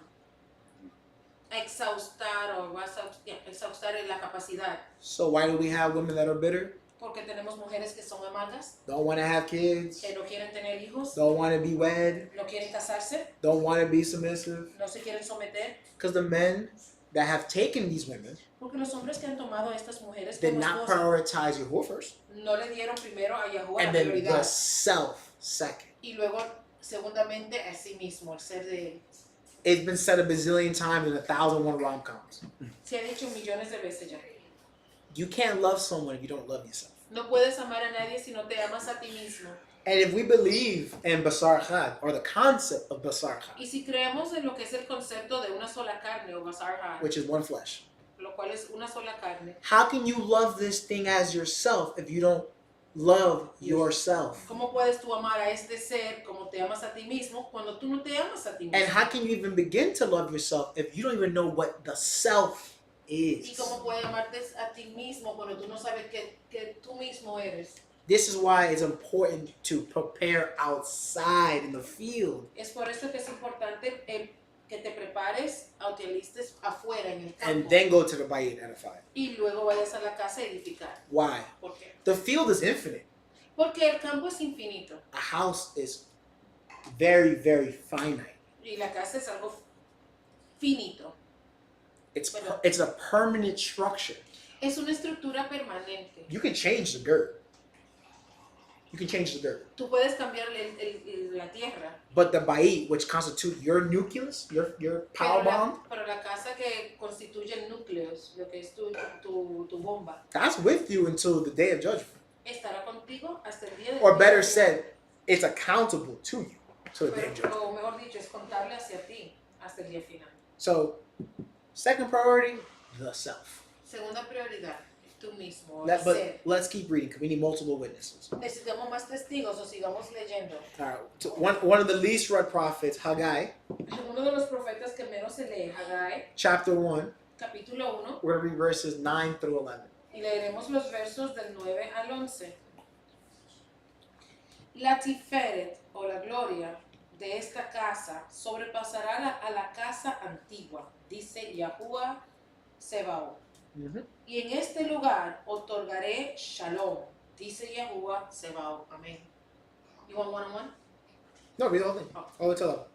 exhaustar o vas a exhaustar la capacidad. So why do we have women that are bitter? Porque tenemos mujeres que son amargas, Don't want to have kids. que no quieren tener hijos, Don't want to be wed. no quieren casarse, Don't want to be submissive. no se quieren someter. Because the men that have taken these women Porque los hombres que han tomado a estas mujeres did como not esposas prioritize Yahuwah first, no le dieron primero a Yahuwah la and then prioridad the self second. y luego segundamente a sí mismo, el ser de él. It's been said a bazillion times in 1,001 rom-coms. Se ha dicho millones de veces ya. You can't love someone if you don't love yourself. No puedes amar a nadie si no te amas a ti mismo. And if we believe in Basar Chad, or the concept of Basar Chad, Y si creemos en lo que es el concepto de una sola carne o basar ha, which is one flesh, lo cual es una sola carne, how can you love this thing as yourself if you don't love yourself? ¿cómo puedes tú amar a este ser como te amas a ti mismo cuando tú no te amas a ti mismo? And how can you even begin to love yourself if you don't even know what the self ¿Y is? cómo puedes amarte a ti mismo cuando tú no sabes que tú mismo eres? This is why it's important to prepare outside in the field Es por eso que es importante que te prepares o te alistes afuera en el and campo then go to the bayit and edify. y luego vayas a la casa a edificar. Why? ¿Por qué? The field is infinite. Porque el campo es infinito A house is very, very finite. y la casa es algo finito. It's a permanent structure. Es una estructura permanente. You can change the dirt. You can change the dirt. Tú puedes cambiar la tierra, But the bayit, which constitutes your nucleus, your power bomb, pero la casa que constituye el núcleo, lo que es tu bomba, that's with you until the day of judgment. estará contigo hasta el día del Or better juicio. said, it's accountable to you till the day of judgment. O mejor dicho, es contable hacia ti hasta el día final. So, second priority, the self. Segunda prioridad, tú mismo, el ser. But let's keep reading because we need multiple witnesses. Necesitamos más testigos o sigamos leyendo. All right. So one of the least read prophets, Haggi, Uno de los profetas que menos se lee, Haggai, chapter 1. capítulo 1, We're going to read verses 9 through 11. y leeremos los versos del 9 al 11. La tiferet o la gloria de esta casa sobrepasará a la casa antigua, dice Yahuwah Sebaot. Mm-hmm. Y en este lugar otorgaré shalom, dice Yahuwah Sebaot. Amén. You want one-on-one? No, read the whole thing. Oh. All the way till 11.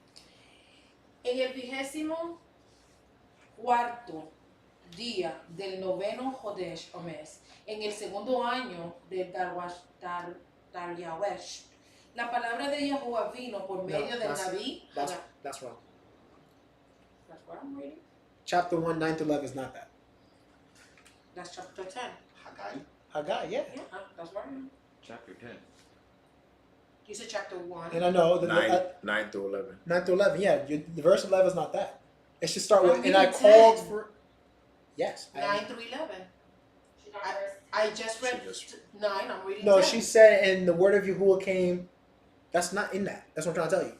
En el 24º día del 9º Jodesh o mes, en el segundo año de Daryawesh, la palabra de Yahuwah vino por medio del Naví. That's wrong. That's what I'm reading. Chapter 1, 9 through 11 is not that. That's chapter 10. Haggai, Haggai, yeah. Yeah, that's what I'm reading. chapter 10. You said chapter 1. And I know the 9 through 11. 9 through 11, yeah. The verse 11 is not that. It should start with, I'm and I reading called 10. for. Yes. 9 through 11. I just read She just- 9, I'm reading No, 10. she said, and the word of Yahuwah came. That's not in that. That's what I'm trying to tell you.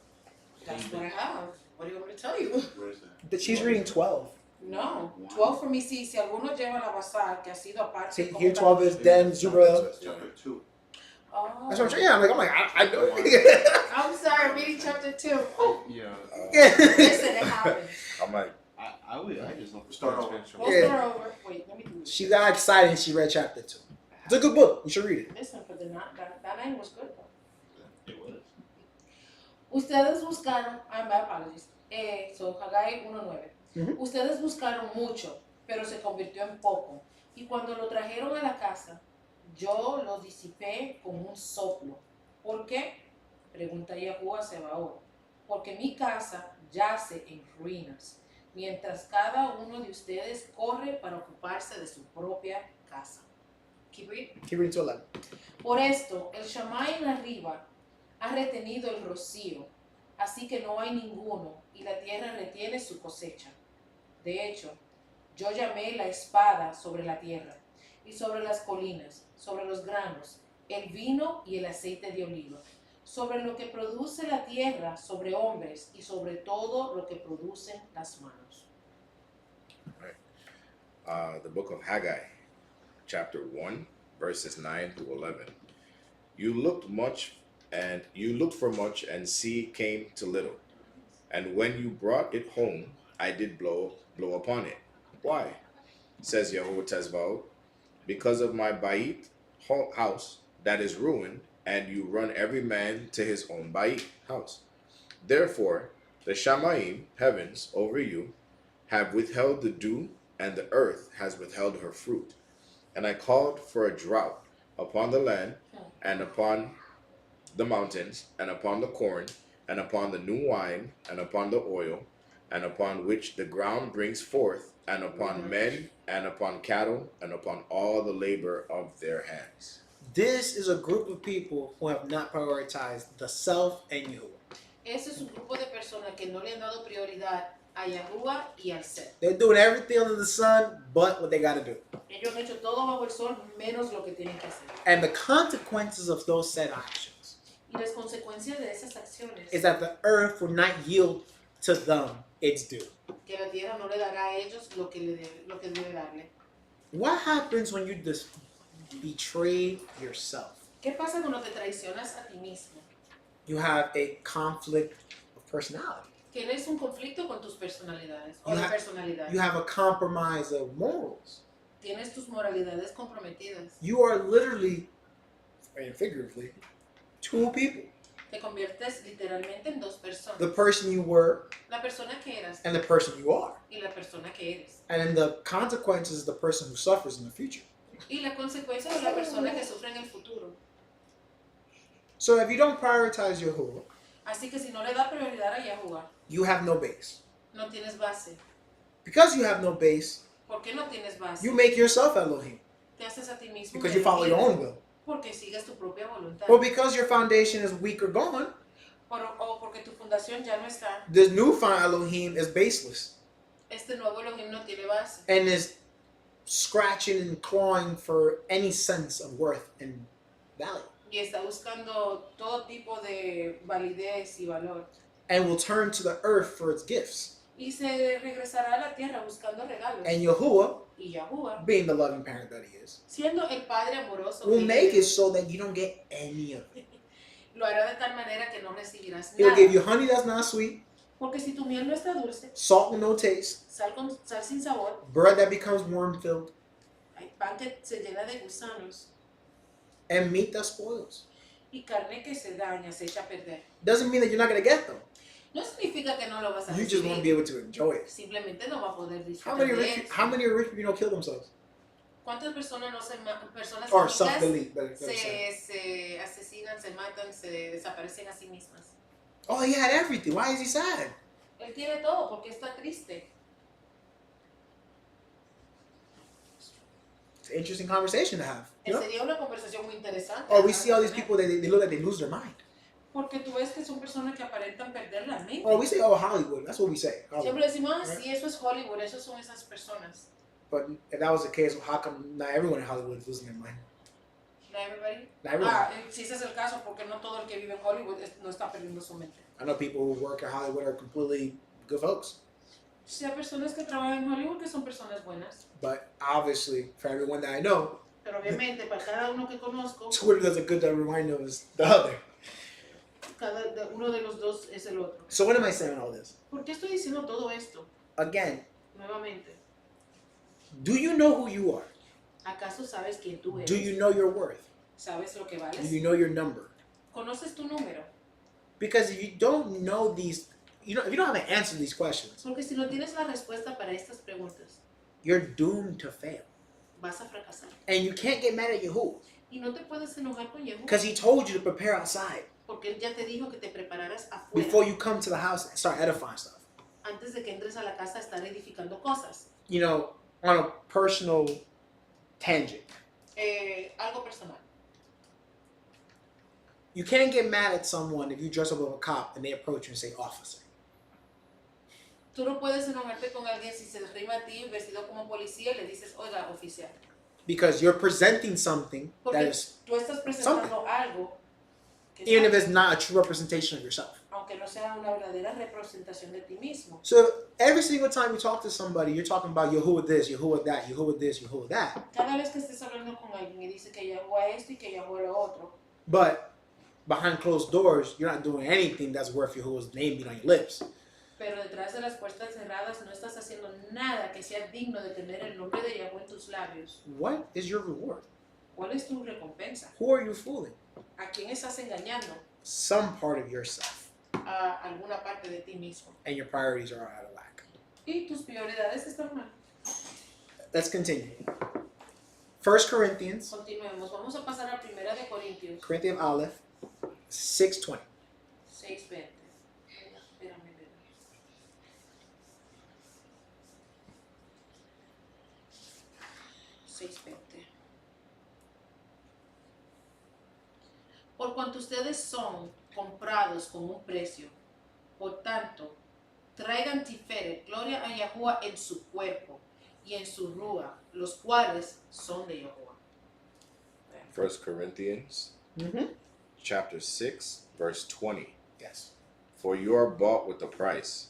That's what I have. What do you want me to tell you? Where is that? That she's reading 12. No, 12 for me, si alguno lleva la basar, que ha sido aparte. See, como here tal. 12 is then Zubrael. Chapter 2. Oh. That's what I'm saying. Yeah, I'm like, I know. I'm sorry, I'm reading chapter 2. Yeah, Listen, it happened. I'm like, I just hope Start over. We'll Yeah. start over. Wait, let me do this. She got excited and she read chapter 2. It's a good book. You should read it. Listen, but that name was good though. it was. Ustedes buscaron, my apologies. So Haggai 1:9. Ujú. Ustedes buscaron mucho, pero se convirtió en poco. Y cuando lo trajeron a la casa, yo lo disipé con un soplo. ¿Por qué? Pregunta Yahuwah Sebaot. Porque mi casa yace en ruinas, mientras cada uno de ustedes corre para ocuparse de su propia casa. Keep reading. Keep reading to 11. Por esto, el Shammai en arriba ha retenido el rocío, así que no hay ninguno, y la tierra retiene su cosecha. De hecho, Yo llamé la espada sobre la tierra y sobre las colinas, sobre los granos, el vino y el aceite de oliva, sobre lo que produce la tierra, sobre hombres y sobre todo lo que producen las manos. The book of Haggi, chapter 1, verses 9 to 11. You looked for much, and sea came to little. And when you brought it home, I did blow upon it. Why? Says Yehovah Tezvaot, because of my Bait house that is ruined, and you run every man to his own Bait house. Therefore, the Shamayim, heavens, over you, have withheld the dew, and the earth has withheld her fruit. And I called for a drought upon the land, and upon the mountains, and upon the corn, and upon the new wine, and upon the oil, and upon which the ground brings forth, and upon men, and upon cattle, and upon all the labor of their hands. This is a group of people who have not prioritized the self and Yahuwah. Ese es un grupo de personas que no le han dado prioridad a Yahuwah y al ser. They're doing everything under the sun but what they got to do. Ellos han hecho todo bajo el sol menos lo que tienen que hacer. And the consequences of those said actions Y las consecuencias de esas acciones is that the earth will not yield to them its due. que la tierra no le dará a ellos lo que debe darle. What happens when you betray yourself? ¿Qué pasa cuando te traicionas a ti mismo? You have a conflict of personality. Tienes un conflicto con tus personalidades o de personalidad. You have a compromise of morals. Tienes tus moralidades comprometidas. You are literally, and figuratively, two people. Te conviertes literalmente en dos personas. The person you were La persona que eras and the person you are. y la persona que eres. And the consequences is the person who suffers in the future. Y la consecuencia es la persona que sufre en el futuro. So if you don't prioritize Yahuwah, Así que si no le da prioridad a Yahuwah, you have no base. no tienes base. Because you have no base, ¿Por qué no tienes base? you make yourself Elohim. Te haces a ti mismo. Because you follow your own will. Porque sigues tu propia voluntad. Or because your foundation is weak or gone, O porque tu fundación ya no está. this newfound Elohim is baseless. Este nuevo Elohim no tiene base. And is scratching and clawing for any sense of worth and value. Y está buscando todo tipo de validez y valor. And will turn to the earth for its gifts. Y se regresará a la tierra buscando regalos. And Yahuwah, Y Yahuwah, being the loving parent that he is, siendo el Padre amoroso, will que make es, it so that you don't get any of it. lo hará de tal manera que no recibirás He'll nada. give you honey that's not sweet, Porque si tu miel no está dulce, salt with no taste, sal sin sabor, bread that becomes worm-filled, hay pan que se llena de gusanos and meat that spoils. y carne que se daña, se echa a perder. Doesn't mean that you're not going to get them. No significa que no lo vas a You just won't be recibir. able to enjoy it. Simplemente no va a poder How disfrutar many de rich, eso. how many rich people don't kill themselves? ¿Cuántas personas personas Or ricas self-delete, better say. se asesinan, se matan, se desaparecen a sí mismas? Oh, he had everything. Why is he sad? Él tiene todo porque está triste. It's an interesting conversation to have. You know? Sería una conversación muy interesante. Or we see all these people that they look like they lose their mind. Porque tú ves que son personas que aparentan perder la mente. Or we say, oh, Hollywood. That's what we say. Siempre Hollywood. decimos, ah, Right? sí, eso es Hollywood, eso son esas personas. But if that was the case, how come not everyone in Hollywood is losing their mind? ¿No everybody? Not everyone. Si ese es el caso, porque no todo el que vive en Hollywood no está perdiendo su mente. I know people who work at Hollywood are completely good folks. Si hay personas que trabajan en Hollywood que son personas buenas. But obviously, for everyone that I know, Pero obviamente, para cada uno que conozco, Twitter does a good job reminding us the other. uno de los dos es el otro. So what am I saying all this? ¿Por qué estoy diciendo todo esto? Again, Nuevamente, do you know who you are? ¿acaso sabes quién tú eres? Do you know your worth? ¿Sabes lo que Do vales? you know your number? ¿Conoces tu número? Because if you don't know these, if you don't have an answer to these questions, Porque si no tienes la respuesta para estas preguntas, you're doomed to fail. vas a fracasar. And you can't get mad at Yahuwah Y no te puedes enojar con Yahuwah, because he told you to prepare outside porque Él ya te dijo que te prepararas afuera. before you come to the house and start edifying stuff. Antes de que entres a la casa, estar edificando cosas. You know, on a personal tangent. Algo personal. You can't get mad at someone if you dress up as a cop and they approach you and say, officer. Tú no puedes enojarte con alguien si se rima a ti vestido como policía y le dices, oiga, oficial. Because you're presenting something that Porque is, tú estás presentando algo que es even if algo, it's not a true representation of yourself. aunque no sea una verdadera representación de ti mismo. So every single time you talk to somebody, you're talking about Yahuwah this, Yahuwah that, Yahuwah this, Yahuwah that. Cada vez que estés hablando con alguien y dice que Yahuwah esto y que Yahuwah lo otro, But behind closed doors, you're not doing anything that's worth Yahuwah's name being on your lips. pero detrás de las puertas cerradas no estás haciendo nada que sea digno de tener el nombre de Yahuwah en tus labios. What is your reward? ¿Cuál es tu recompensa? Who are you fooling? ¿A quién estás engañando? Some part of yourself. A alguna parte de ti mismo. And your priorities are out of whack. Y tus prioridades están mal. Let's continue. 1 Corinthians, Continuemos. Vamos a pasar a Primera de Corintios Corinthians Aleph, 6:20. 6:20. Espérame. 6:20. Por cuanto ustedes son comprados con un precio, por tanto, traigan tiferet, gloria a Yahuwah en su cuerpo y en su rúa, los cuales son de Yahuwah. 1 Corinthians Mm-hmm. chapter 6, verse 20. Yes. For you are bought with a price.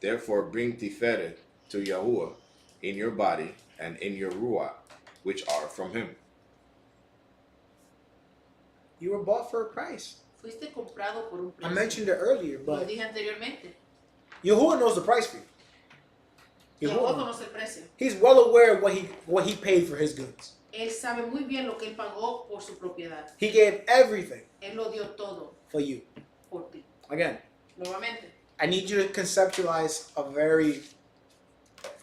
Therefore bring tiferet to Yahuwah in your body and in your ruach, which are from him. You were bought for a price. Fuiste comprado por un I precio. mentioned it earlier, Lo but dije anteriormente. Yahuwah knows the price for you. Yahuwah Yahuwah, conoce el precio. he's well aware of what he paid for his goods. Él sabe muy bien lo que él pagó por su propiedad. He gave everything Él lo dio todo for you. por ti. Again, Nuevamente, I need you to conceptualize a very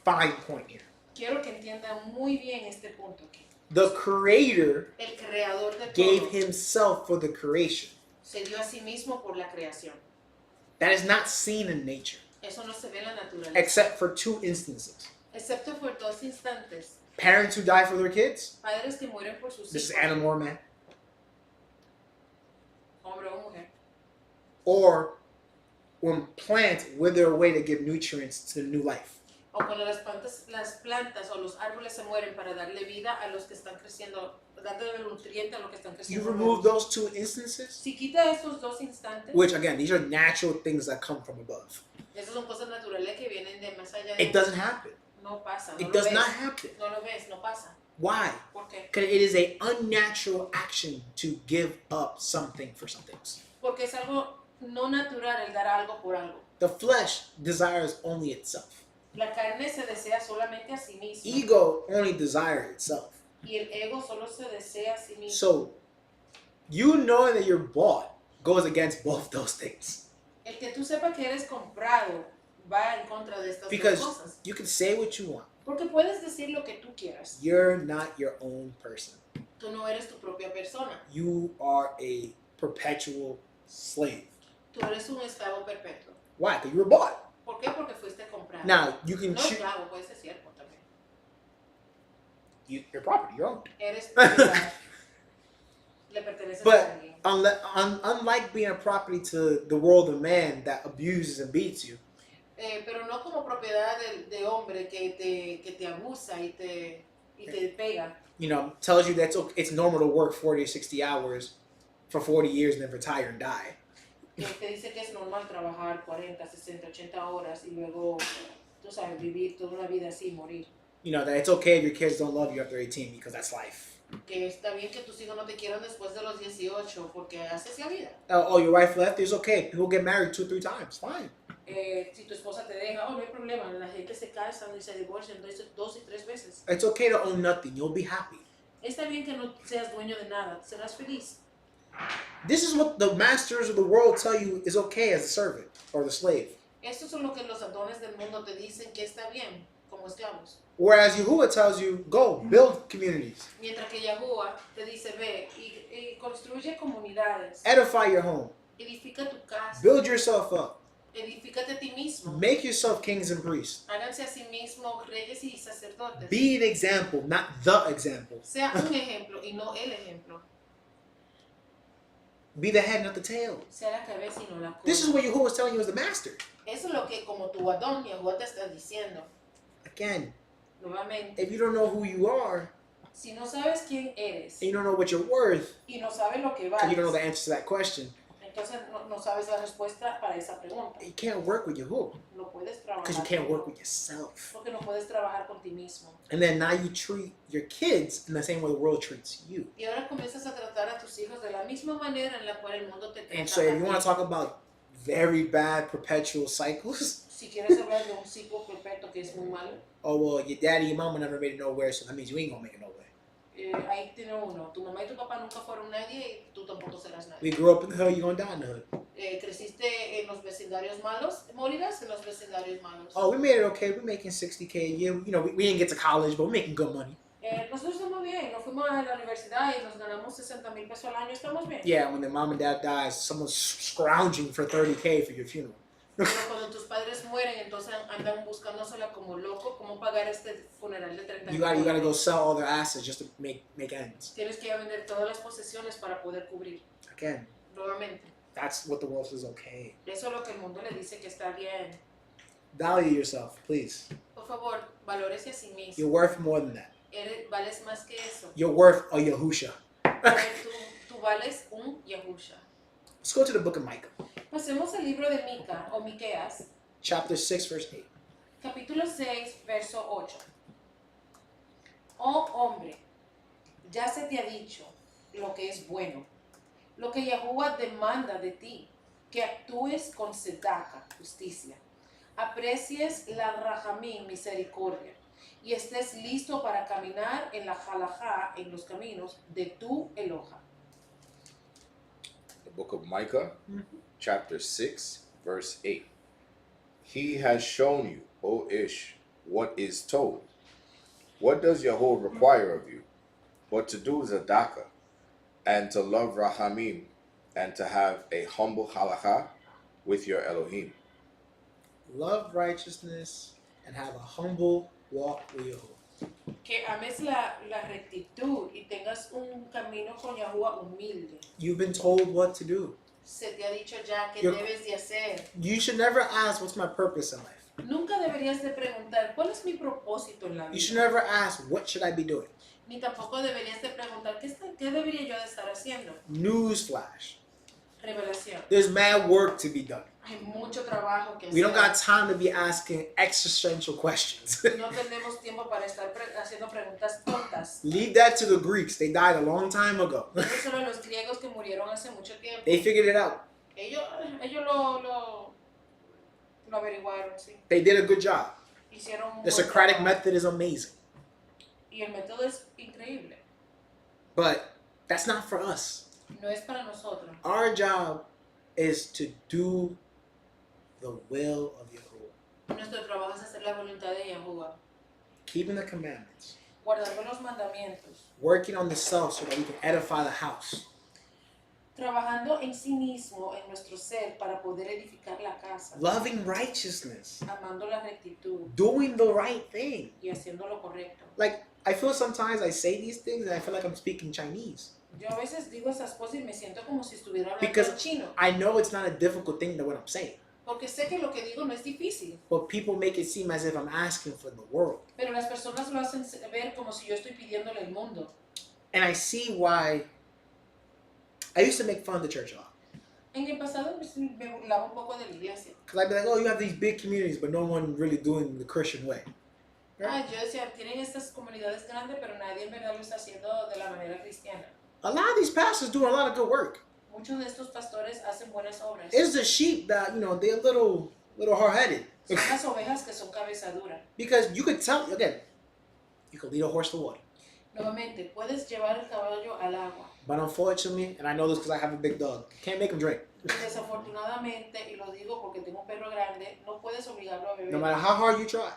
fine point here. quiero que entiendan muy bien este punto aquí. The Creator El creador de gave todo himself for the creation. se dio a sí mismo por la creación. That is not seen in nature, Eso no se ve en la naturaleza. except for two instances. Excepto por dos instantes. Parents who die for their kids. Padres que mueren por sus This is hijos. animal or man. Hombre o mujer. Or when plants wither away to give nutrients to new life. O cuando las plantas o los árboles se mueren para darle vida a los que están creciendo, darle nutriente a los que están You creciendo. remove those two instances, Si quita estos dos instantes, which again, these are natural things that come from above. esas son cosas naturales que vienen de más allá de It doesn't happen. No pasa, no It lo does ves. not happen. No lo ves, no pasa. Why? ¿Por qué? Because it is a unnatural action to give up something for something. Porque es algo no natural el dar algo por algo. The flesh desires only itself. La carne se desea solamente a sí misma. Ego only desires itself. Y el ego solo se desea a sí mismo. So, you knowing that you're bought goes against both those things. El que tú sepas que eres comprado va en contra de estas dos Because cosas. you can say what you want. Porque puedes decir lo que tú quieras. You're not your own person. Tú no eres tu propia persona. You are a perpetual slave. Tú eres un esclavo perpetuo. Why? Because you were bought. ¿Por qué? Porque fuiste comprado. Now, you can No choose esclavo, puede ser siervo también. your property, your own. Eres propiedad. Le perteneces a But alguien. unlike being a property to the world of man that abuses and beats you, Pero no como propiedad de hombre que te abusa y te pega. you know, tells you that it's normal to work 40 or 60 hours for 40 years and then retire and die. Que te dice que es normal trabajar 40, 60, 80 horas y luego, tú sabes, vivir toda una vida así, morir. You know, that it's okay if your kids don't love you after 18 because that's life. Que está bien que tus hijos no te quieran después de los 18 porque haces la vida. Oh, your wife left? It's okay. People get married 2 or 3 times. Fine. Si tu esposa te deja, no hay problema. La gente se casa y se divorcian 2 y 3 veces. It's okay to own nothing. You'll be happy. Está bien que no seas dueño de nada. Serás feliz. This is what the masters of the world tell you is okay as a servant or the slave. Esto es lo que los adones del mundo te dicen que está bien como esclavos. Whereas Yahuwah tells you, go, build communities. Mientras que Yahuwah te dice, ve y construye comunidades. Edify your home. Edifica tu casa. Build yourself up. Edifícate a ti mismo. Make yourself kings and priests. Háganse a sí mismos reyes y sacerdotes. Be an example, not the example. Sea un ejemplo y no el ejemplo. Be the head, not the tail. Sea la cabeza y no la cola. This is what Yahuwah was telling you as the master. Eso es lo que como tu Adón, Yahuwah te está diciendo. Again, Nuevamente, if you don't know who you are, si no sabes quién eres and you don't know what you're worth, y no sabes lo que and you don't know vales, the answer to that question, entonces no sabes la respuesta para esa pregunta. you can't work with Yahuwah. No puedes Because you trabajar can't work with yourself. porque no puedes trabajar con ti mismo. And then now you treat your kids in the same way the world treats you. Y ahora comienzas a tratar a tus hijos de la misma manera en la cual el mundo te trata. And so if you want to talk about very bad perpetual cycles, Si quieres hablar de un ciclo perpetuo que es muy malo, oh well, your daddy and your mama never made it nowhere, so that means you ain't gonna make it nowhere. ahí tiene uno. Tu mamá y tu papá nunca fueron nadie y tú tampoco serás nadie. We grew up in the hood, you gonna die in the hood. Creciste en los vecindarios malos, morirás en los vecindarios malos. Oh, we made it okay. We're making $60K a year. You know, we didn't get to college, but we're making good money. Nosotros estamos bien, nos fuimos a la universidad y nos ganamos 60,000 pesos al año, estamos bien. Yeah, when the mom and dad dies, someone's scrounging for $30K for your funeral. Pero cuando tus padres mueren, entonces andan buscándosela como loco, cómo pagar este funeral de 30 You gotta go sell all their assets just to make ends. Tienes que ir a vender todas las posesiones para poder cubrir. Again, Nuevamente, that's what the world says okay. eso es lo que el mundo le dice que está bien. Value yourself, please. Por favor, valórese a sí mismo. You're worth more than that. Vales más que eso. You're worth a Yahusha. Tú vales un Yahusha. Let's go to the book of Micah, Pasemos al libro de Micah o Miqueas, chapter 6, verse 8. capítulo 6, verso 8. Oh hombre, ya se te ha dicho lo que es bueno, lo que Yahuwah demanda de ti, que actúes con sedaka, justicia, aprecies la rahamim, misericordia, y estés listo para caminar en la halajá, en los caminos de tu Eloha. The book of Micah, chapter 6, verse 8. He has shown you, O Ish, what is told. What does Yahweh require of you? But to do Zadaka, and to love Rahamim, and to have a humble halakha with your Elohim. Love righteousness and have a humble walk with Yahuwah. Que ames la rectitud y tengas un camino con Yahuwah humilde. You've been told what to do. Se te ha dicho ya que You're- debes de hacer. You should never ask, what's my purpose in life? Nunca deberías de preguntar, ¿cuál es mi propósito en la You should vida? never ask, what should I be doing? Ni tampoco deberías de preguntar, ¿qué debería yo de estar haciendo? Newsflash. Revelación. There's mad work to be done. Hay mucho trabajo que We don't got hacer. time to be asking existential questions. No tenemos tiempo para estar haciendo preguntas tontas. Leave that to the Greeks. They died a long time ago. Esos son los griegos que murieron hace mucho tiempo. They figured it out. Ellos lo averiguaron, sí. They did a good job. Hicieron un The buen Socratic trabajo. method is amazing. Y el método es increíble. But that's not for us. No es para nosotros. Our job is to do the will of Yahuwah. Nuestro trabajo es hacer la voluntad de Yahuwah. Keeping the commandments. Guardando los mandamientos. Working on the self so that we can edify the house. Trabajando en sí mismo, en nuestro ser, para poder edificar la casa. Loving righteousness. Amando la rectitud Doing the right thing. y haciendo lo correcto. Like, I feel sometimes I say these things and I feel like I'm speaking Chinese. Yo a veces digo esas cosas y me siento como si estuviera hablando Because en chino. I know it's not a difficult thing to what I'm saying. Porque sé que lo que digo no es difícil. But people make it seem as if I'm asking for the world. Pero las personas lo hacen ver como si yo estoy pidiéndole el mundo. And I see why I used to make fun of the church a lot. En el pasado me burlaba un poco de la iglesia. Because I'd be like, oh, you have these big communities, but no one really doing the Christian way. Ah, yo decía, tienen estas comunidades grandes, pero nadie en verdad lo está haciendo de la manera cristiana. A lot of these pastors doing a lot of good work. Muchos de estos pastores hacen buenas obras. It's the sheep that, you know, they're a little hard-headed. Son las ovejas que son cabeza dura. Because you could tell, again, you could lead a horse to water. Nuevamente, puedes llevar el caballo al agua. But unfortunately, and I know this because I have a big dog, can't make him drink. Y desafortunadamente, y lo digo porque tengo un perro grande, no puedes obligarlo a beber. No matter how hard you try.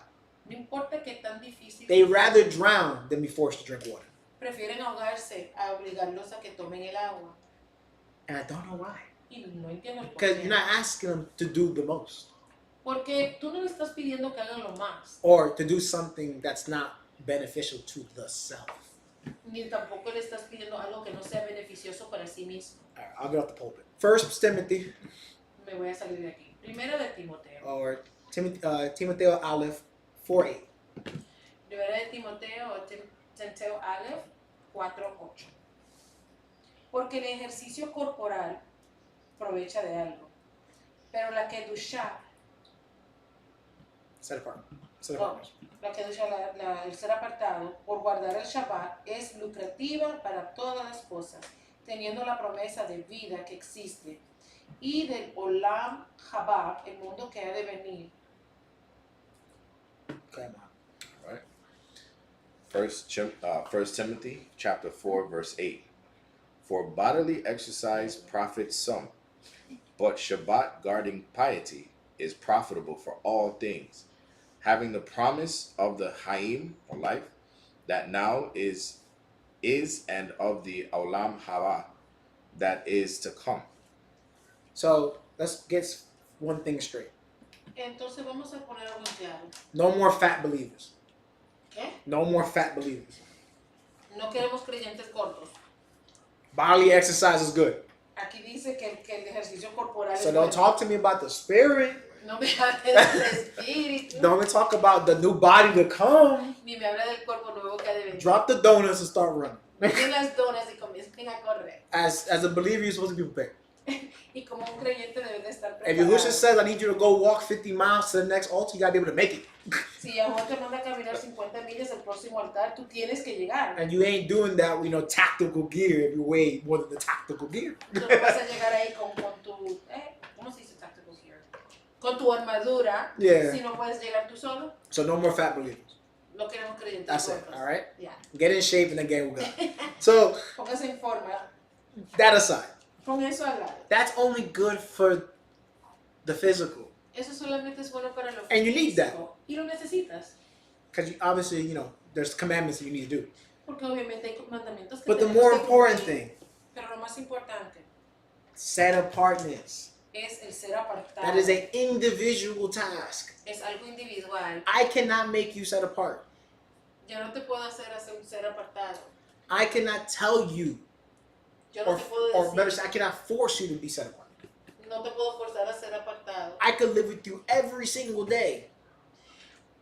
No importa qué tan difícil. They rather drown than be forced to drink water. Prefieren ahogarse a obligarlos a que tomen el agua. And I don't know why. Y no entiendo el por Because qué. you're not asking them to do the most. Porque tú no le estás pidiendo que hagan lo más. Or to do something that's not beneficial to the self. Ni tampoco le estás pidiendo algo que no sea beneficioso para sí mismo. All right, I'll get off the pulpit. First Timothy, Me voy a salir de aquí. Primero de Timoteo. or Timoteo Aleph 4:8. Primero de Timoteo o Timoteo Aleph 4:8. Porque el ejercicio corporal provecha de algo, pero la kedusha, Set apart. Set oh, apart. la kedusha, el ser apartado por guardar el Shabbat es lucrativa para todas las cosas, teniendo la promesa de vida que existe y del Olam Haba, el mundo que ha de venir. Okay, man. All right. First Timothy chapter 4 verse 8. For bodily exercise profits some, but Shabbat guarding piety is profitable for all things, having the promise of the Haim, or life, that now is and of the Olam Haba, that is to come. So let's get one thing straight. Entonces vamos a poner algo en claro. No more fat believers. ¿Qué? No more fat believers. No queremos creyentes gordos. Bodily exercise is good. Aquí dice que el ejercicio corporal So es don't bueno. talk to me about the spirit. No me hables del espíritu. Don't even talk about the new body to come. Ni me habla del cuerpo nuevo que ha de venir. Drop the donuts and start running. Miren las donas y comiencen a correr. As a believer, you're supposed to be prepared. Y como un creyente debe de estar If preparado. Yahushua says, I need you to go walk 50 miles to the next altar, you got to be able to make it. Si Yahuwah te manda a caminar 50 millas al próximo altar, tú tienes que llegar. And you ain't doing that with, tactical gear if you weigh more than the tactical gear. Tú no vas a llegar ahí con tu... ¿Cómo se dice tactical gear? Con tu armadura. Yeah. Si no puedes llegar tú solo, So no more fat believers. no queremos creyentes That's it, gordos. all right? Ya. Get in shape and then get with God. So Póngase en forma. that aside, Pon eso al lado. that's only good for the physical. Eso solamente es bueno para lo And you need that. físico. Y lo necesitas. Because obviously, there's commandments that you need to do. Porque obviamente hay mandamientos que But the tenemos more que important cumplir. thing, Pero lo más importante set apartness. es el ser apartado. That is an individual task. Es algo individual. I cannot make you set apart. Yo no te puedo hacer un ser apartado. I cannot tell you, Yo no or te puedo better decir, say, I cannot force you to be set apart. no te puedo forzar a ser apartado. I could live with you every single day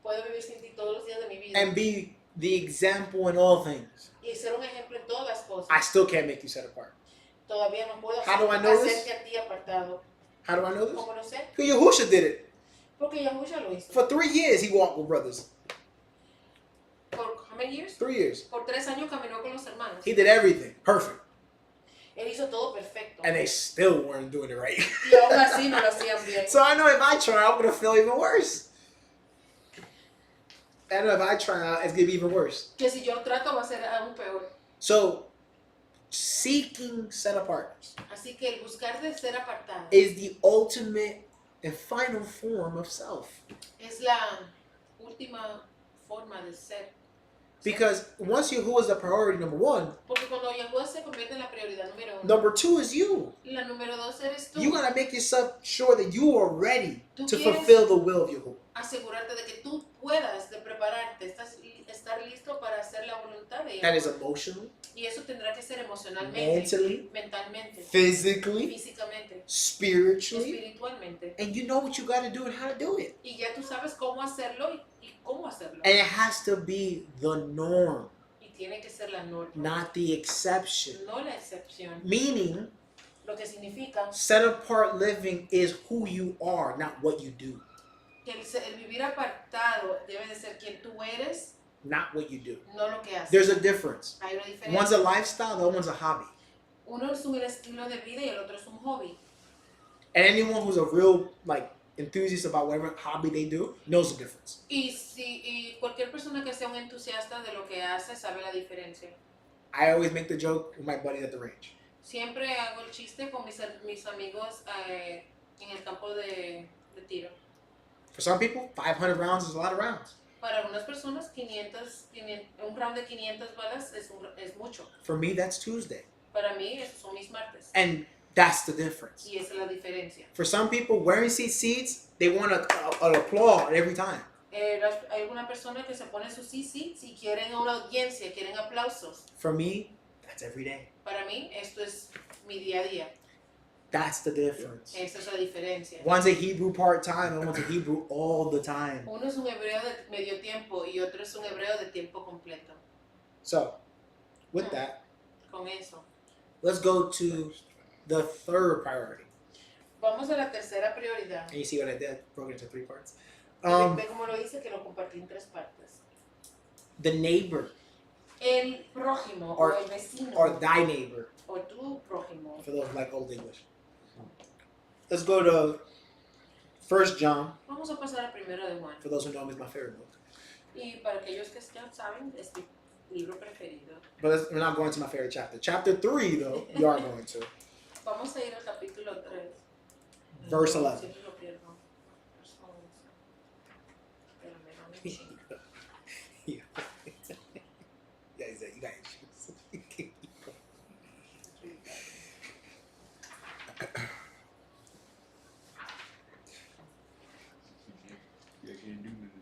Puedo vivir sin ti todos los días de mi vida. and be the example in all things. Y ser un ejemplo en todas las cosas. I still can't make you set apart. Todavía no puedo How do I know this? hacerte a ti apartado. How do I know this? ¿Cómo lo sé? Because Yahushua did it. Porque Yahushua lo hizo. For 3 years, he walked with brothers. ¿Por how many years? 3 years. Por 3 años caminó con los hermanos. He did everything perfect. Él hizo todo perfecto. And they still weren't doing it right. Y aún así no lo hacían bien. So I know if I try, I'm going to feel even worse. I know if I try out, it's going to be even worse. Que si yo trato va a ser aún peor. So, seeking set apartness Así que el buscar de ser apartado is the ultimate and final form of self. es la última forma de ser. Because once Yahuwah is the priority, number one, Porque cuando Yahuwah se convierte en la prioridad número 1, number two is you. la número 2 eres tú. You got to make yourself sure that you are ready Tú to quieres- fulfill the will of Yahuwah. Asegurarte de que tú puedas de prepararte, estar listo para hacer la voluntad de That is Yahuwah. emotionally, Y eso tendrá que ser emocionalmente, mentally, mentalmente, physically, físicamente, spiritually, espiritualmente. and you know what you got to do and how to do it. Y ya tú sabes cómo hacerlo y cómo hacerlo. And it has to be the norm, Y tiene que ser la norma, not the exception. no la excepción. Meaning, Lo que significa set apart living is who you are, not what you do, que el vivir apartado debe de ser quien tú eres, not what you do. no lo que haces. There's a difference. Hay una diferencia. One's a lifestyle, the other one's a hobby. Uno es un estilo de vida y el otro es un hobby. And anyone who's a real enthusiast about whatever hobby they do knows the difference. Y cualquier persona que sea un entusiasta de lo que hace sabe la diferencia. I always make the joke with my buddies at the range. Siempre hago el chiste con mis amigos en el campo de tiro. For some people, 500 rounds is a lot of rounds. Para algunas personas, 500, un round de 500 balas es mucho. For me, that's Tuesday. Para mí, esos son mis martes. And that's the difference. Y esa es la diferencia. For some people, wearing seats, they want an applaud every time. Hay alguna persona que se pone su sí, si quieren una audiencia, quieren aplausos. For me, that's every day. Para mí, esto es mi día a día. That's the difference. Esa es la diferencia. One's a Hebrew part-time and one's a Hebrew all the time. Uno es un hebreo de medio tiempo y otro es un hebreo de tiempo completo. So, with that, Con eso. let's go to the third priority. Vamos a la tercera prioridad. And you see what I did? Broke it into 3 parts. Ve cómo lo hice, que lo compartí en 3 partes. The neighbor, El prójimo Or- o el vecino or thy neighbor, o tu prójimo. for those who like old English. Let's go to 1 John, Vamos a pasar a primero de Juan. for those who know him, is my favorite book. Y para aquellos que ya saben, es mi libro preferido. But we're not going to my favorite chapter. Chapter 3, though, you are going to. Vamos a ir al capítulo 3. Verse 11. Siempre lo pierdo. Verse 11. Espérame, dame un chingo. Yeah. Yeah, he said, you got issues.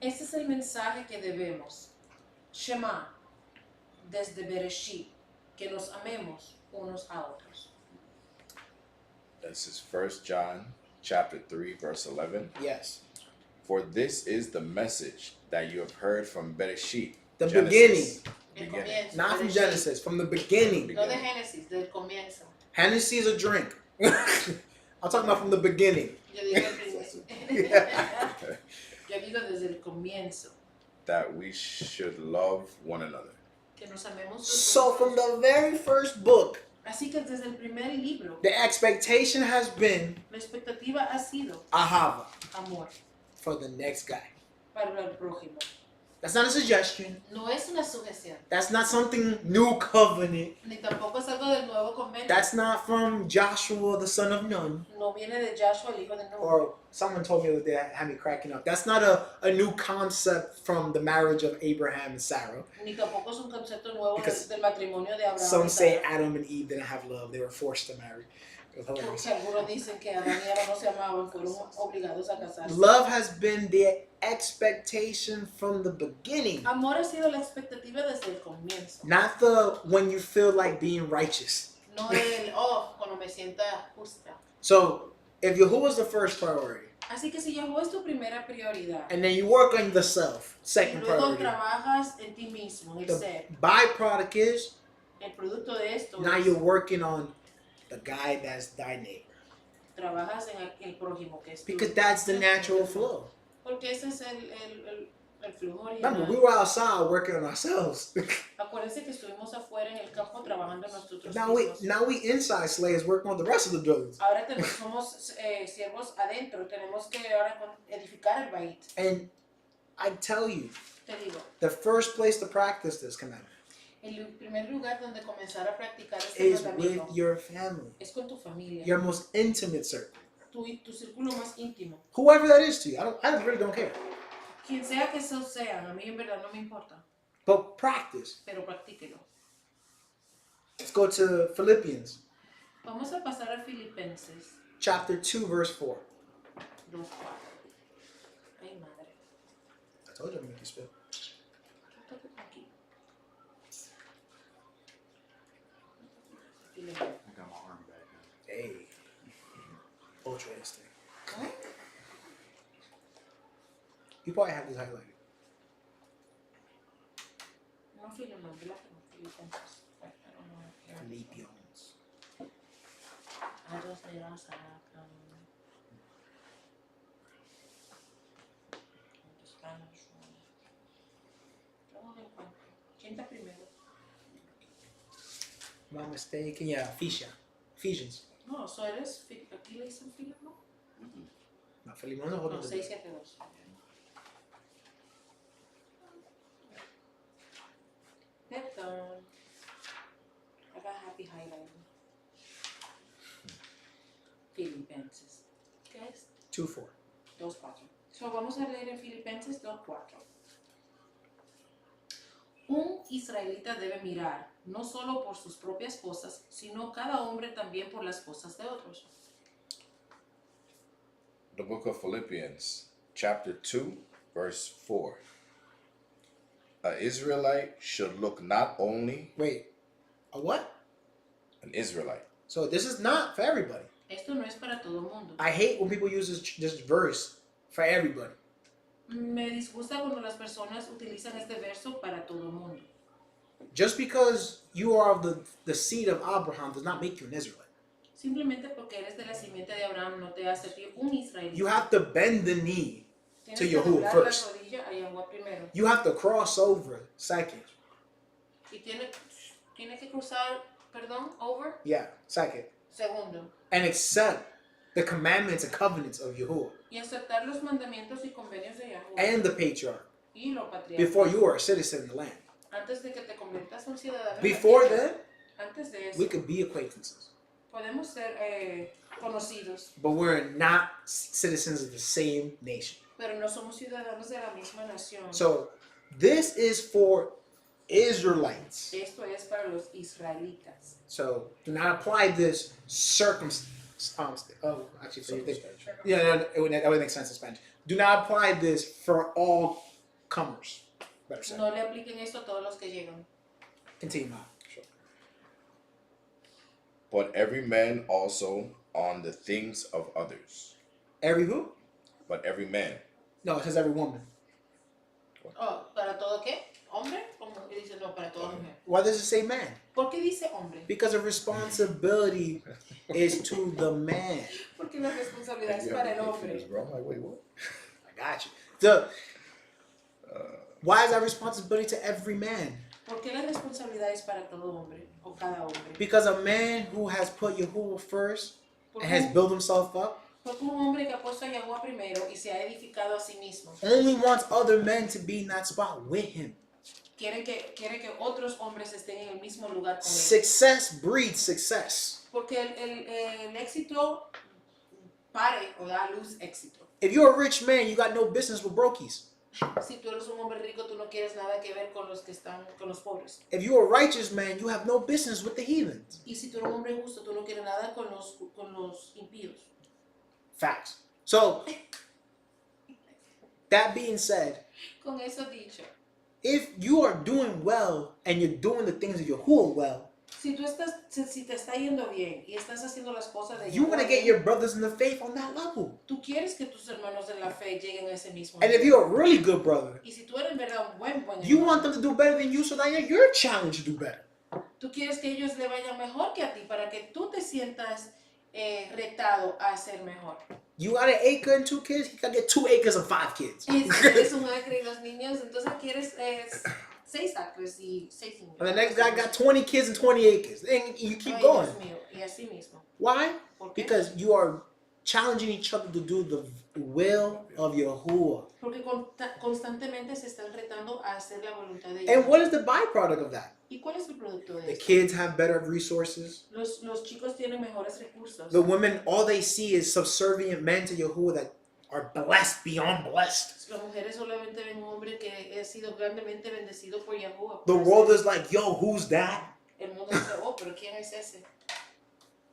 Este es el mensaje que debemos. Shema, desde Bereshit, que nos amemos unos a otros. This is 1 John chapter 3, verse 11. Yes. For this is the message that you have heard from Bereshit. The Genesis. El Beginning. comienzo. Not from Bereshit. Genesis, from the beginning. No de Génesis, del comienzo. Hennessy is a drink. I'm talking about from the beginning. Yo digo el principio. Yo digo desde el comienzo. That we should love one another. Que nos amemos. So from the very first book, Así que desde el primer libro, the expectation has been la expectativa ha sido ahava amor for the next guy. para el prójimo. That's not a suggestion. No es una sujeción, That's not something new covenant. ni tampoco es algo del nuevo convenio. That's not from Joshua, the son of Nun. No viene de Joshua, el hijo de Nun. Or someone told me the other day, had me cracking up. That's not a new concept from the marriage of Abraham and Sarah. Ni tampoco es un concepto nuevo Because del matrimonio de Abraham. Some y say Sara. Adam and Eve didn't have love. They were forced to marry. It was hilarious. Porque algunos dicen que Adán y Eva no se amaban, fueron obligados a casarse. Love has been the expectation from the beginning. Amor ha sido la expectativa desde el comienzo. Not the when you feel like being righteous. No el, cuando me sienta justa. So, if who was the first priority? Así que si Yahweh es tu primera prioridad, And then you work on the self, y second luego priority. trabajas en ti mismo, en el The ser, byproduct is el producto de esto now es, you're working on the guy that's thy neighbor. trabajas en el prójimo, que es tu- Because that's the natural flow. Porque ese es el flujo Remember, we original. were outside working on ourselves. Acuérdense que estuvimos afuera en el campo trabajando nosotros now we mismos. inside slaves working on the rest of the buildings. Ahora somos siervos adentro, tenemos que ahora edificar el bait. And I tell you, Te digo, the first place to practice this commandment el primer lugar donde comenzar a practicar este is mandamiento with your family, es con tu familia, your most intimate circle. tu círculo más íntimo. Whoever that is to you, I really don't care. Quien sea que esos sean, a mí en verdad no me importa, But practice. pero practíquelo. Let's go to Philippians Vamos a pasar a Filipenses chapter 2, verse 4. 2:4. Ay, madre. I told you I'm going to make you spit. Aquí. I got my arm back now. Hey. Ultra instinct. ¿Eh? You probably have this highlighted. No Filemón, ¿verdad? Filipenses. I don't know. Philippians. I just need us Spanish. Luego lo encuentro. ¿Quién está primero? Am I mistaken? Yeah, Ephesians. No, eso eres. Aquí le dicen Filemón. No, Philemon no, hold No, on. 672. Perdón. I got happy highlighting. Filipenses. ¿Qué es? 2:4. 2:4. So, vamos a leer en Filipenses 2:4. Un israelita debe mirar no solo por sus propias cosas, sino cada hombre también por las cosas de otros. The book of Philippians, chapter 2, verse 4. An Israelite should look not only Wait, a what? an Israelite. So this is not for everybody. Esto no es para todo el mundo. I hate when people use this verse for everybody. Me disgusta cuando las personas utilizan este verso para todo el mundo. Just because you are of the seed of Abraham does not make you an Israelite. Simplemente porque eres de la simiente de Abraham no te hace ti un israelita. You have to bend the knee Tienes to que Yahuwah doblar first. la rodilla a Yahuwah primero. You have to cross over second. Y tiene que cruzar, over, Yeah, second. segundo. And accept the commandments and covenants of Yahuwah Y aceptar los mandamientos y convenios de Yahuwah. and the patriarch Y lo patriarcal. before you are a citizen in the land. Antes de que te conviertas un ciudadano. Before then, antes de eso, we could be acquaintances. podemos ser conocidos, But we're not citizens of the same nation. pero no somos ciudadanos de la misma nación. So this is for Israelites. Esto es para los israelitas. So do not apply this that would make sense in Spanish. Do not apply this for all comers. Better say. No le apliquen esto a todos los que llegan. Continue, Ma. Sure. But every man also on the things of others. Every who? But every man. No, it says every woman. Oh, ¿para todo qué? ¿Hombre? ¿Cómo que dice no, para toda mujer? Why does it say man? ¿Por qué dice hombre? Because the responsibility is to the man. Porque la responsabilidad es para el hombre. Bro, I'm like, wait, what? I got you. Why is that responsibility to every man? ¿Por qué la responsabilidad es para todo hombre o cada hombre? Because a man who has put Yahuwah first and has built himself up Porque un hombre que ha puesto a Yahuwah primero y se ha edificado a sí mismo only wants other men to be in that spot with him. quiere que otros hombres estén en el mismo lugar con él. Success breeds success. Porque el éxito pare o da a luz éxito. If you're a rich man, you got no business with brokies. Si tú eres un hombre rico, tú no quieres nada que ver con los que están con los pobres. If you're a righteous man, you have no business with the heathens. Y si tú eres un hombre justo, tú no quieres nada con los impíos. Facts. So, that being said, Con eso dicho, if you are doing well and you're doing the things of Yahuwah well, si te está yendo bien y estás haciendo las cosas de you want to Yahuwah get bien, your brothers in the faith on that level. tú quieres que tus hermanos de la fe lleguen a ese mismo And if nivel. you're a really good brother, Y si tú eres en verdad un buen you hermano, want them to do better than you so that you're challenged to do better. tú quieres que ellos le vayan mejor que a ti para que tú te sientas retado a ser mejor. You got an acre and 2 kids, he can get 2 acres and 5 kids. Y si tienes un acre y 2 niños, entonces quieres 6 acres y 6 niños. And the next guy got 20 kids and 20 acres. And you keep Ay, going. Dios mío, y así mismo. Why? ¿Por qué? Because you are challenging each other to do the will of Yahuwah. Porque constantemente se están retando a hacer la voluntad de And Dios. what is the byproduct of that? ¿Y cuál es el producto de The esto? kids have better resources. Los chicos tienen mejores recursos. The women, all they see is subservient men to Yahuwah that are blessed beyond blessed. Las mujeres solamente ven un hombre que ha sido grandemente bendecido por Yahuwah. The world is like, yo, who's that? El mundo dice, oh, pero ¿quién es ese?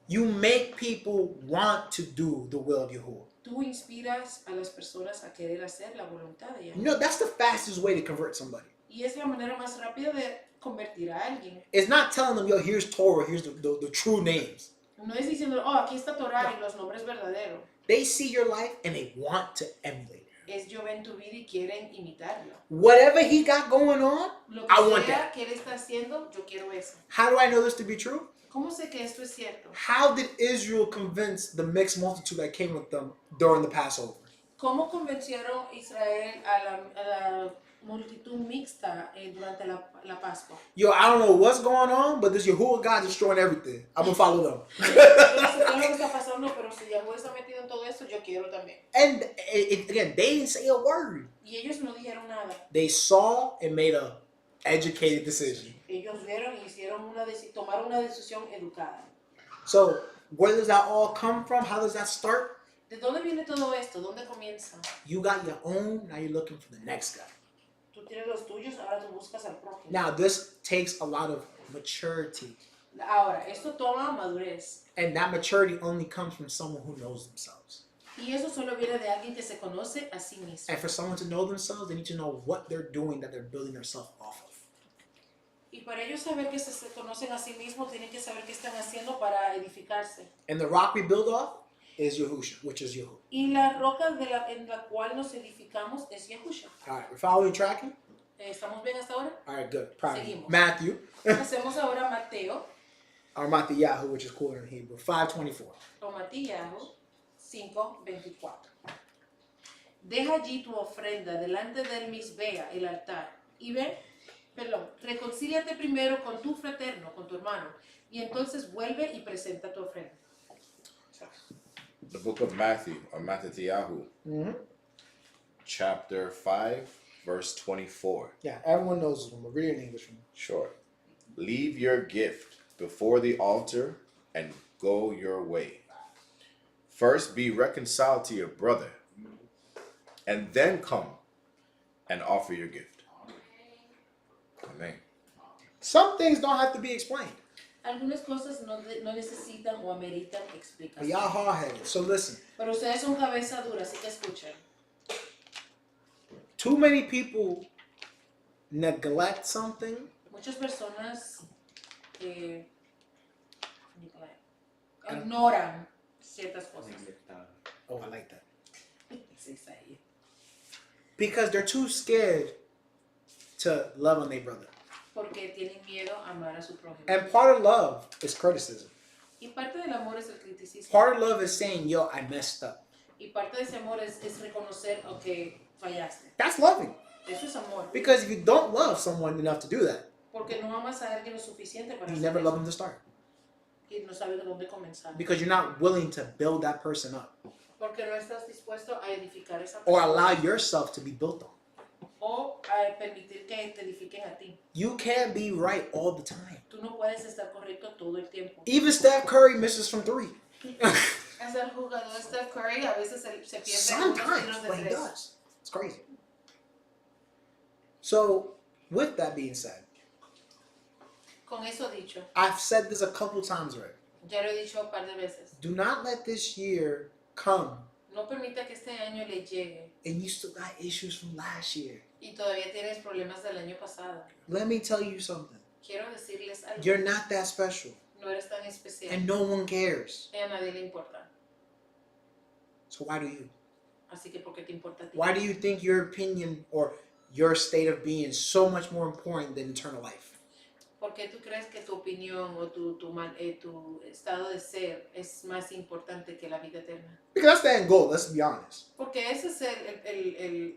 You make people want to do the will of Yahuwah. Tú inspiras a las personas a querer hacer la voluntad de You Yahuwah. know, that's the fastest way to convert somebody. Y es la manera más rápida de convertir a alguien. It's not telling them, yo, here's Torah, here's the true names. No es diciendo, oh, aquí está Torah y los nombres verdaderos. They see your life and they want to emulate it. Es yo ven tu vida y quieren imitarlo. Whatever he got going on, Lo I que want sea that. que él está haciendo, yo quiero eso. How do I know this to be true? ¿Cómo sé que esto es cierto? How did Israel convince the mixed multitude that came with them during the Passover? ¿Cómo convencieron Israel a la multitud mixta durante la Pascua? Yo, I don't know what's going on, but this Yahuwah God destroying everything. I'm going to follow them. Yo no sé qué es lo que está pasando, pero si Yahweh está metido en todo esto, yo quiero también. And again, they didn't say a word. Y ellos no dijeron nada. They saw and made a educated decision. Ellos vieron y tomaron una decisión educada. So, where does that all come from? How does that start? ¿De dónde viene todo esto? ¿Dónde comienza? You got your own, now you're looking for the next guy. Tú tienes los tuyos, ahora tú buscas al prójimo. Now, this takes a lot of maturity. Ahora, esto toma madurez. And that maturity only comes from someone who knows themselves. Y eso solo viene de alguien que se conoce a sí mismo. And for someone to know themselves, they need to know what they're doing that they're building themselves off of. Y para ellos saber que se conocen a sí mismos, tienen que saber qué están haciendo para edificarse. And the rock we build off is Yahusha, which is Yahuwah. Y la roca en la cual nos edificamos es Yahusha. All right, we're following, tracking? ¿Estamos bien hasta ahora? All right, good. Proud of you. Seguimos. Matthew, Hacemos ahora Mateo, or Mattheyahu, which is cooler in Hebrew, 5:24. o Matías 5:24. Deja allí tu ofrenda delante del misbea, el altar, y reconcíliate primero con tu fraterno, con tu hermano, y entonces vuelve y presenta tu ofrenda. The book of Matthew, or Mattheyahu, chapter 5, verse 24. Yeah, everyone knows this one, but read it in English for me. Sure. Leave your gift before the altar and go your way. First be reconciled to your brother, and then come and offer your gift. Amen. Some things don't have to be explained. Algunas cosas no necesitan o ameritan But explicación. y'all hard-headed, so listen. Pero ustedes son cabeza dura, así que escuchen. Too many people neglect something Muchas personas ignoran ciertas cosas. Oh, I like that. Sí, está ahí. Because they're too scared to love on their brother. Porque tienen miedo a amar a su prójimo. And part of love is criticism. Y parte del amor es el criticismo. Part of love is saying, yo, I messed up. Y parte de ese amor es reconocer que fallaste. That's loving. Eso es amor. Because if you don't love someone enough to do that, Porque no amas a alguien lo suficiente para you hacer never eso. love them to start. Y no sabes de dónde comenzar. Because you're not willing to build that person up. Porque no estás dispuesto a edificar esa Or persona. allow yourself to be built on. O a permitir que te edifiquen a ti. You can't be right all the time. Tú no puedes estar correcto todo el tiempo. Even Steph Curry misses from 3. Hasta el jugador Steph Curry a veces se pierde en unos Sometimes, tiros de but he tres. does. It's crazy. So, with that being said, Con eso dicho, I've said this a couple times already. ya lo he dicho un par de veces. Do not let this year come No permita que este año le llegue and you still got issues from last year. y todavía tienes problemas del año pasado. Let me tell you something. Quiero decirles algo. You're not that special, No eres tan especial. and no one cares. Y a nadie le importa. So why do you? Así que ¿por qué te importa a ti? Why do you think your opinion or your state of being is so much more important than eternal life? ¿Por qué tú crees que tu opinión o tu estado de ser es más importante que la vida eterna? Because that's the end goal, let's be honest. Porque esa es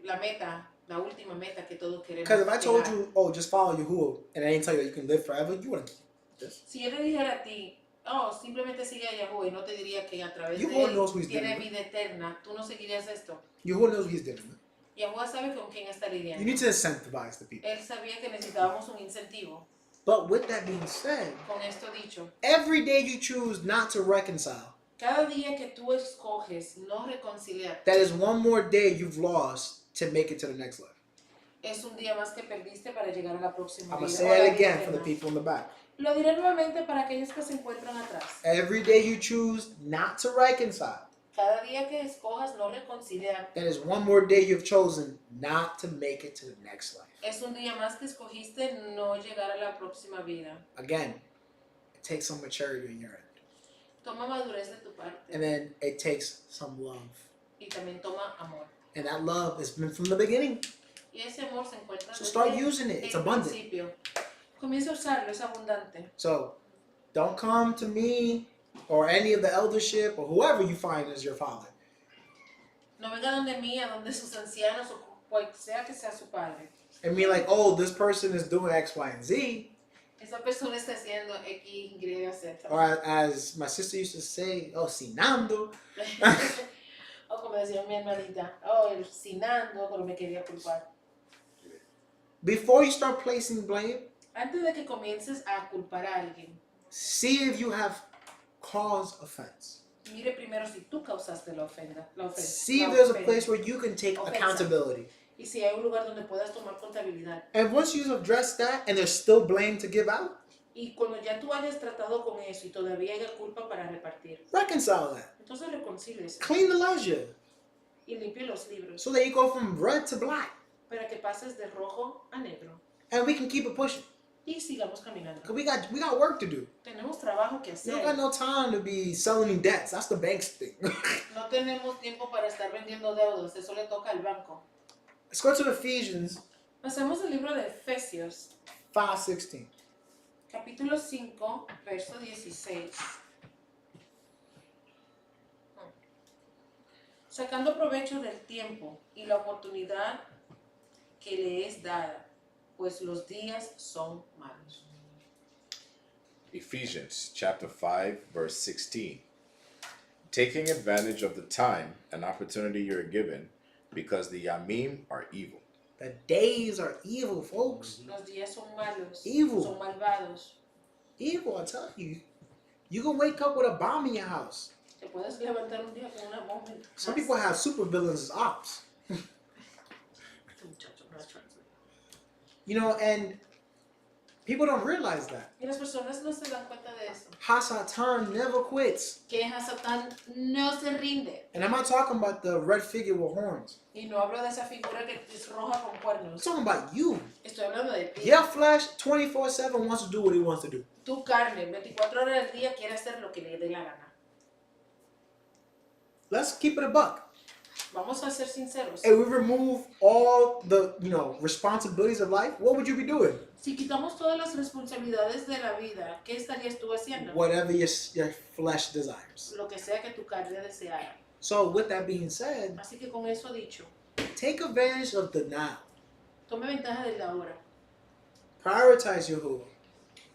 la meta, la última meta que todos queremos. Because if I told llegar. you, oh, just follow Yahuwah, and I didn't tell you that you can live forever, you wouldn't keep this. Si yo te dijera a ti, oh, simplemente sigue a Yahweh y no te diría que a través de Yahuwah él knows who he's tiene dealing with. vida eterna, tú no seguirías esto. Yahuwah knows what he's dealing with. Yahweh sabe con quién está lidiando. You need to incentivize the people. Él sabía que necesitábamos un incentivo. But with that being said, Con esto dicho, every day you choose not to reconcile, cada día que tú escoges no reconciliar, that is one more day you've lost to make it to the next level. es un día más que perdiste para llegar a la próxima I'm going to vida. say o la it vida again for the eterna. people in the back. Lo diré nuevamente para aquellos que se encuentran atrás. Every day you choose not to reconcile, Cada día que escojas no reconciliar, that is one more day you've chosen not to make it to the next life. es un día más que escogiste no llegar a la próxima vida. Again, it takes some maturity on your end. Toma madurez de tu parte And then it takes some love. y también toma amor. And that love has been from the beginning. Y ese amor se encuentra So start desde using it. It's el abundant. principio. Comienza a usarlo, es abundante. So don't come to me or any of the eldership or whoever you find as your father. No venga donde mí, a donde sus ancianos o cual sea que sea su padre. And be like, oh, this person is doing X, Y, and Z. Esa persona está haciendo X, Y, Z. Or as my sister used to say, oh, sinando. O como decía mi hermanita, oh, el sinando, pero me quería culpar. Before you start placing blame, Antes de que comiences a culpar a alguien, see if you have caused offense. mire primero si tú causaste la ofensa. See la if there's a ofensa. place where you can take Offensa. accountability. Y si hay un lugar donde puedas tomar contabilidad. And once you've addressed that and there's still blame to give out, Y cuando ya tú hayas tratado con eso y todavía haya culpa para repartir, reconcile that. entonces reconcíliese Clean the ledger y limpie los libros so that you go from red to black. para que pases de rojo a negro And we can keep it pushing. y sigamos caminando. Because we got work to do. Tenemos trabajo que You don't got hacer. no time to be selling debts. That's the bank's thing. No tenemos tiempo para estar vendiendo deudas, eso le toca al banco. Let's go to Ephesians Pasemos al libro de Efesios, 5:16. capítulo 5, verso 16. Sacando provecho del tiempo y la oportunidad que le es dada, pues los días son malos. Ephesians chapter 5, verse 16. Taking advantage of the time and opportunity you're given, because the Yamim are evil. The days are evil, folks. Los días son malos, Evil. son malvados. Evil, I tell you. You can wake up with a bomb in your house. Te puedes levantar un día con una bomba en tu casa. Some people have supervillains as ops. Este muchacho no la translate. You know, and people don't realize that. Y las personas no se dan cuenta de eso. Hasatan never quits. Que Hasatán no se rinde. And I'm not talking about the red figure with horns. Y no hablo de esa figura que es roja con I'm cuernos. talking about you. Estoy hablando de ti. Your flesh 24/7 wants to do what he wants to do. Tu carne, 24 horas del día, quiere hacer lo que le dé la gana. Let's keep it a buck. Vamos a ser sinceros. If we remove all the, responsibilities of life, what would you be doing? Si quitamos todas las responsabilidades de la vida, ¿qué estarías tú haciendo? Whatever your flesh desires. Lo que sea que tu carne deseara. So with that being said, Así que con eso dicho, take advantage of the now. tome ventaja de la hora Prioritize Yahuwah.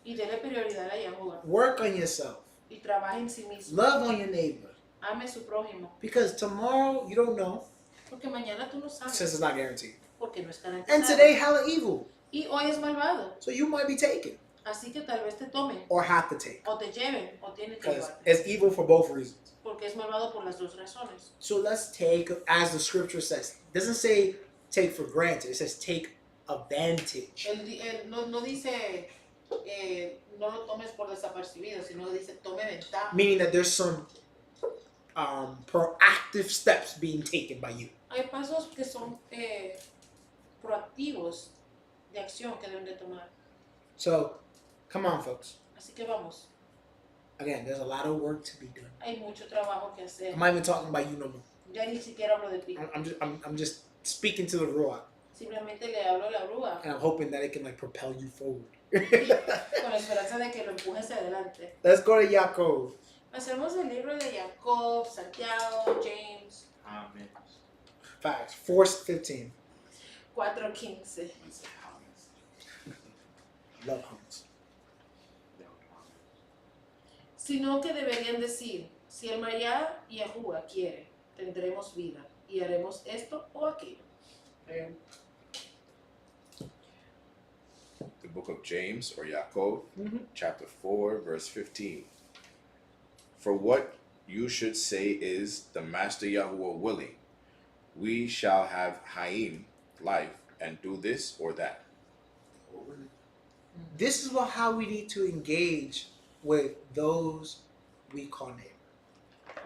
y dele prioridad a Yahuwah Work on yourself. y trabaje en sí mismo. Love on your neighbor. Ame a su prójimo. Because tomorrow, you don't know, Porque mañana tú no since sabes. it's not guaranteed. Porque no es And garantizado. today, hella evil. Y hoy es malvado. So you might be taken Así que tal vez te tomen, or have to take. o te lleven, o tienen que Because llevarte. it's evil for both reasons. Porque es malvado por las dos razones. So let's take, as the scripture says, it doesn't say take for granted, it says take advantage. Él no dice no lo tomes por desapercibido, sino dice tome ventaja. Meaning that there's some proactive steps being taken by you. Hay pasos que son proactivos de acción que deben de tomar. So, come on, folks. Así que vamos, Again, there's a lot of work to be done. hay mucho trabajo que hacer. I'm not even talking about you no more. Ya ni siquiera hablo de ti. I'm just speaking to the Ruach, Simplemente le hablo a la brúa and I'm hoping that it can propel you forward. con la esperanza de que lo empuje hacia adelante. Let's go to Yaakov. Hacemos el libro de Jacob, Santiago, James, Amen. Facts. 4:15. 4:15. Love homes. Sino que deberían decir, si el Mayá Yahuwah quiere, tendremos vida y haremos esto o aquello. The book of James or Yaakov, chapter 4, verse 15. For what you should say is, the Master Yahuwah willing, we shall have Haim, life, and do this or that. This is how we need to engage with those we call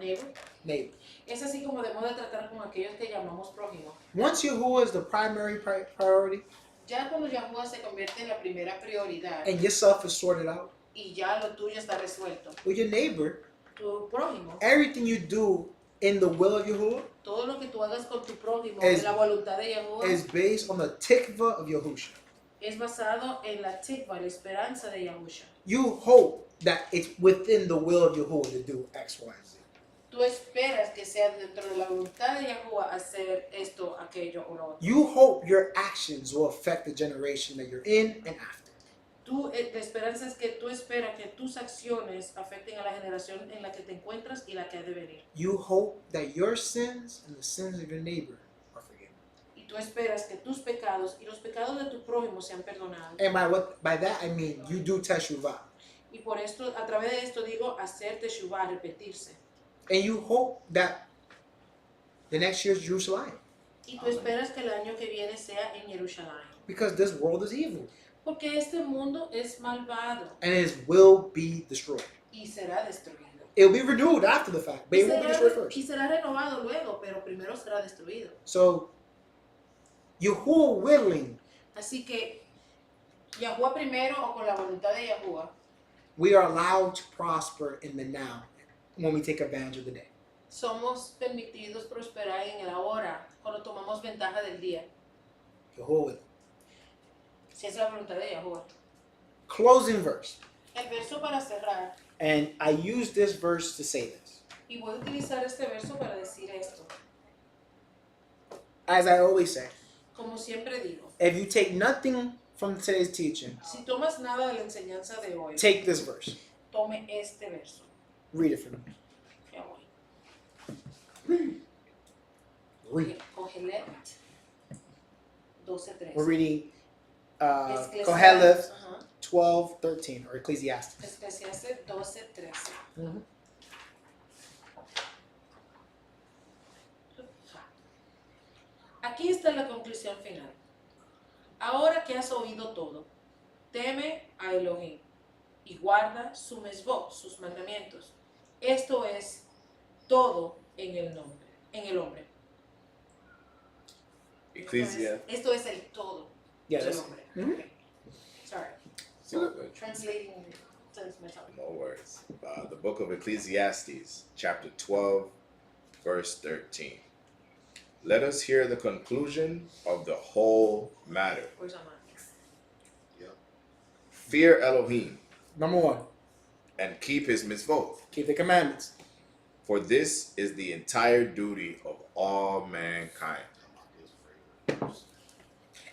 Neighbor. neighbor. Es así como debemos de tratar con aquellos que llamamos prójimo. Once Yahuwah is the primary priority Ya cuando Yahuwah se convierte en la primera prioridad and yourself is sorted out, y ya lo tuyo está resuelto, with your neighbor, tu prójimo, everything you do in the will of Yahuwah todo lo que tú hagas con tu prójimo Es- en la voluntad de Yahuwah is based on the tikva of Yahusha. es basado en la tikva, la esperanza de Yahusha. You hope that it's within the will of Yahuwah to do X, Y, Z. Tú esperas que sea dentro de la voluntad de Yahuwah hacer esto, aquello o lo otro. You hope your actions will affect the generation that you're in and after. La esperanza es que tú esperas que tus acciones afecten a la generación en la que te encuentras y la que ha de venir. You hope that your sins and the sins of your neighbor are forgiven. Y tú esperas que tus pecados y los pecados de tu prójimo sean perdonados. And by that I mean you do teshuvah. Y por esto, a través de esto digo hacer teshuvah, repetirse. And you hope that the next year's Jerusalem. Y tú esperas que el año que viene sea en Jerusalén. Because this world is evil. Porque este mundo es malvado and it will be destroyed. y será destruido. It will be renewed after the fact, but it won't be destroyed first. Y será renovado luego, pero primero será destruido. So, Yahuwah willing, Así que, Yahuwah primero o con la voluntad de Yahuwah, we are allowed to prosper in the now when we take advantage of the day. somos permitidos prosperar en el ahora, cuando tomamos ventaja del día. Yahuwah willing. Si es la voluntad de Yahuwah. Closing verse. El verso para cerrar, And I use this verse to say this. y voy a utilizar este verso para decir esto. As I always say, Como siempre digo, if you take nothing from today's teaching, si tomas nada de la enseñanza de hoy, take this verse. tome este verso. Read it for me. Ya voy. Read. Kohelet 12:13. We're reading Ecclesiastes, Kohelet ajá. 12:13 or Ecclesiastes. Ecclesiastes 12:13. Aquí está la conclusión final. Ahora que has oído todo, teme a Elohim y guarda su mesbot, sus mandamientos. Esto es todo en el hombre. Ecclesiastes. Esto es el todo Yeah, del that's, hombre. Mhm. Okay. Sorry. It's all good. Translating since my tongue. No worries. The book of Ecclesiastes, chapter 12, verse 13. Let us hear the conclusion of the whole matter. Where's my mind? Fear Elohim Number 1, and keep his mitzvot, keep the commandments. for this is the entire duty of all mankind.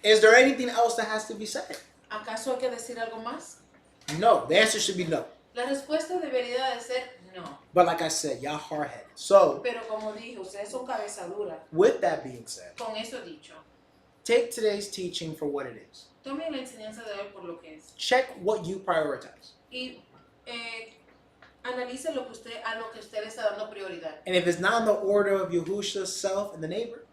Is there anything else that has to be said? ¿Acaso hay que decir algo más? No. The answer should be no. La respuesta debería de ser no. But like I said, y'all hard-headed. So, Pero como dije, ustedes son cabeza dura. with that being said, Con eso dicho, take today's teaching for what it is. tome la enseñanza de hoy por lo que es. Check what you prioritize. Y analice a lo que usted le está dando prioridad. And if it's not in the order of Yahusha's self and the neighbor,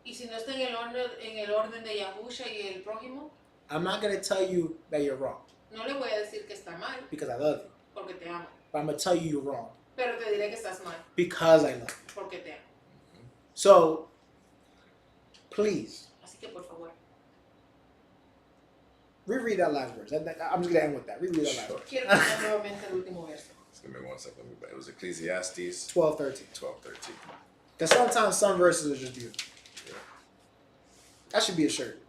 Y si no está en el orden de Yahusha y el prójimo, I'm not going to tell you that you're wrong no le voy a decir que está mal, because I love you. porque te amo. But I'm going to tell you you're wrong Pero te diré que estás mal, because I love you. porque te amo. So, please, Así que por favor, reread that last verse. I'm just going to end with that. Reread that last Sure. verse. quiero leer nuevamente el último verso. Just give me 1 second. It was Ecclesiastes 12:13. 12:13. Because sometimes some verses are just beautiful. Yeah. That should be a shirt.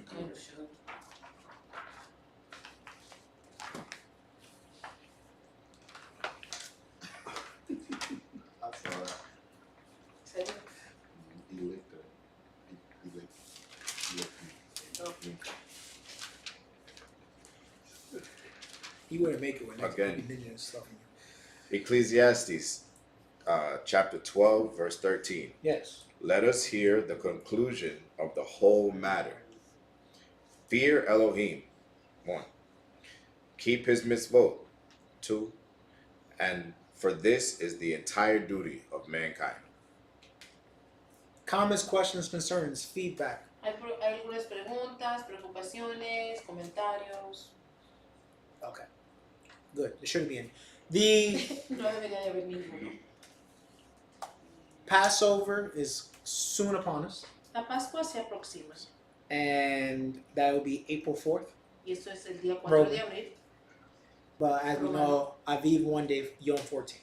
Kind of should. I saw that. ¿Serio? He licked it. He licked me. He wouldn't make it with Again. ninja and stuff. in you. Ecclesiastes chapter 12, verse 13. Yes. Let us hear the conclusion of the whole matter. Fear Elohim, 1. Keep his mitzvot, 2. And for this is the entire duty of mankind. Comments, questions, concerns, feedback. Hay algunas preguntas, preocupaciones, comentarios. Okay. Good. There shouldn't be any. The No debería de haber ninguno. Passover is soon upon us, La Pascua se aproxima and that will be April 4th. y esto es el día 4 Roman. de abril. But as we know, Aviv one day, Yom 14.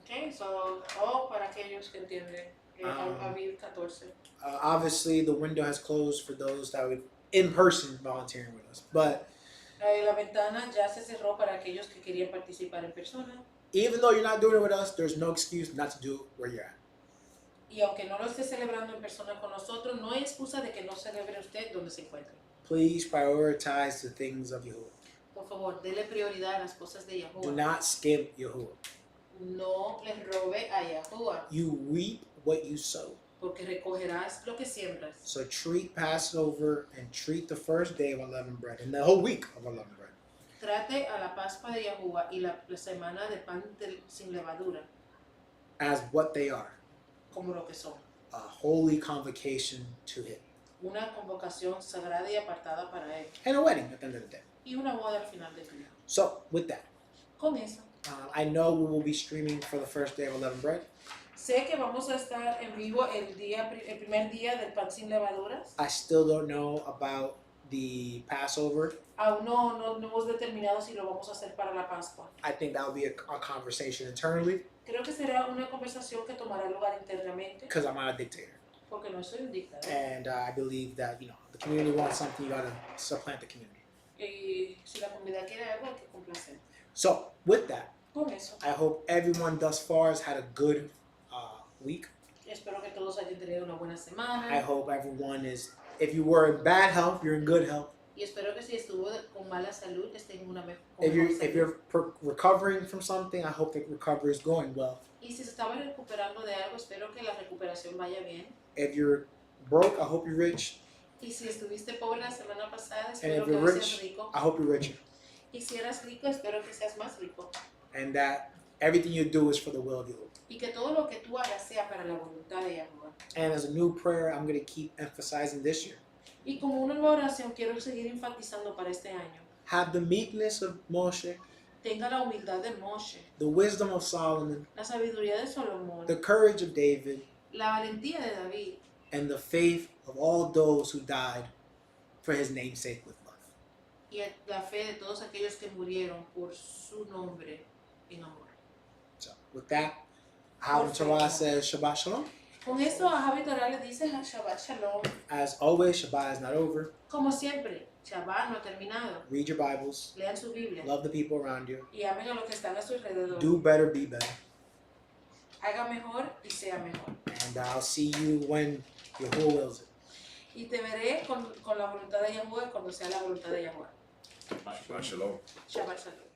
Okay, so, para aquellos que entienden, abril 14. Obviously, the window has closed for those that would in person volunteering with us. But La ventana ya se cerró para aquellos que querían participar en persona. even though you're not doing it with us, there's no excuse not to do it where you're at. Y aunque no lo esté celebrando en persona con nosotros, no hay excusa de que no celebre usted donde se encuentre. Please prioritize the things of Yahuwah. Por favor, dele prioridad a las cosas de Do Yahuwah. not skip Yahuwah. No les robe a Yahuwah, You reap what you sow. porque recogerás lo que siembras. So treat Passover and treat the first day of unleavened bread and the whole week of unleavened bread Trate a la Pascua de Yahuwah y la semana de pan sin levadura as what they are, como lo que son. a holy convocation to Him. una convocación sagrada y apartada para Él. And a wedding at the end of the day. Y una boda al final del día. So, with that, Con eso, I know we will be streaming for the first day of Unleavened Bread. sé que vamos a estar en vivo el primer día del pan sin levaduras. I still don't know about the Passover. Aún no hemos determinado si lo vamos a hacer para la Pascua. I think that will be a conversation internally Creo que será una conversación que tomará lugar internamente, because I'm not a dictator. porque no soy un dictador. And I believe that, the community wants something, you gotta supplant the community. Y si la comunidad quiere algo, hay que complacer. So, with that, Con eso, I hope everyone thus far has had a good week. espero que todos hayan tenido una buena I semana. hope everyone is, if you were in bad health, you're in good health. Y espero que si estuvo con mala salud, estén en una mejor If salud. you're recovering from something, I hope the recovery is going well. Y si se estaba recuperando de algo, espero que la recuperación vaya bien. If you're broke, I hope you're rich. Y si estuviste pobre la semana pasada, And espero if que you're hoy seas rich, rico. I hope you're richer. Y si eras rico, espero que seas más rico. And that everything you do is for the will of the Lord. Y que todo lo que tú hagas sea para la voluntad de Yahweh. And as a new prayer, I'm going to keep emphasizing this year. Y como una nueva oración, quiero seguir enfatizando para este año. Have the meekness of Moshe, Tenga la humildad de Moshe, the wisdom of Solomon, la sabiduría de Salomón, the courage of David, la valentía de David and the faith of all those who died for his name's sake with love. y la fe de todos aquellos que murieron por su nombre en amor. So, with that, Howard Torah says Shabbat Shalom. Con esto a Javi Torah le dice a Shabbat Shalom. As always, Shabbat is not over. Como siempre, Shabbat no ha terminado. Read your Bibles. Lean su Biblia Love the people around you. y amen a los que están a su alrededor. Do better, be better. Haga mejor y sea mejor. And I'll see you when Yahuwah wills it. Y te veré con la voluntad de Yahweh cuando sea la voluntad de Yahweh. Shabbat shalom. Shabbat Shalom.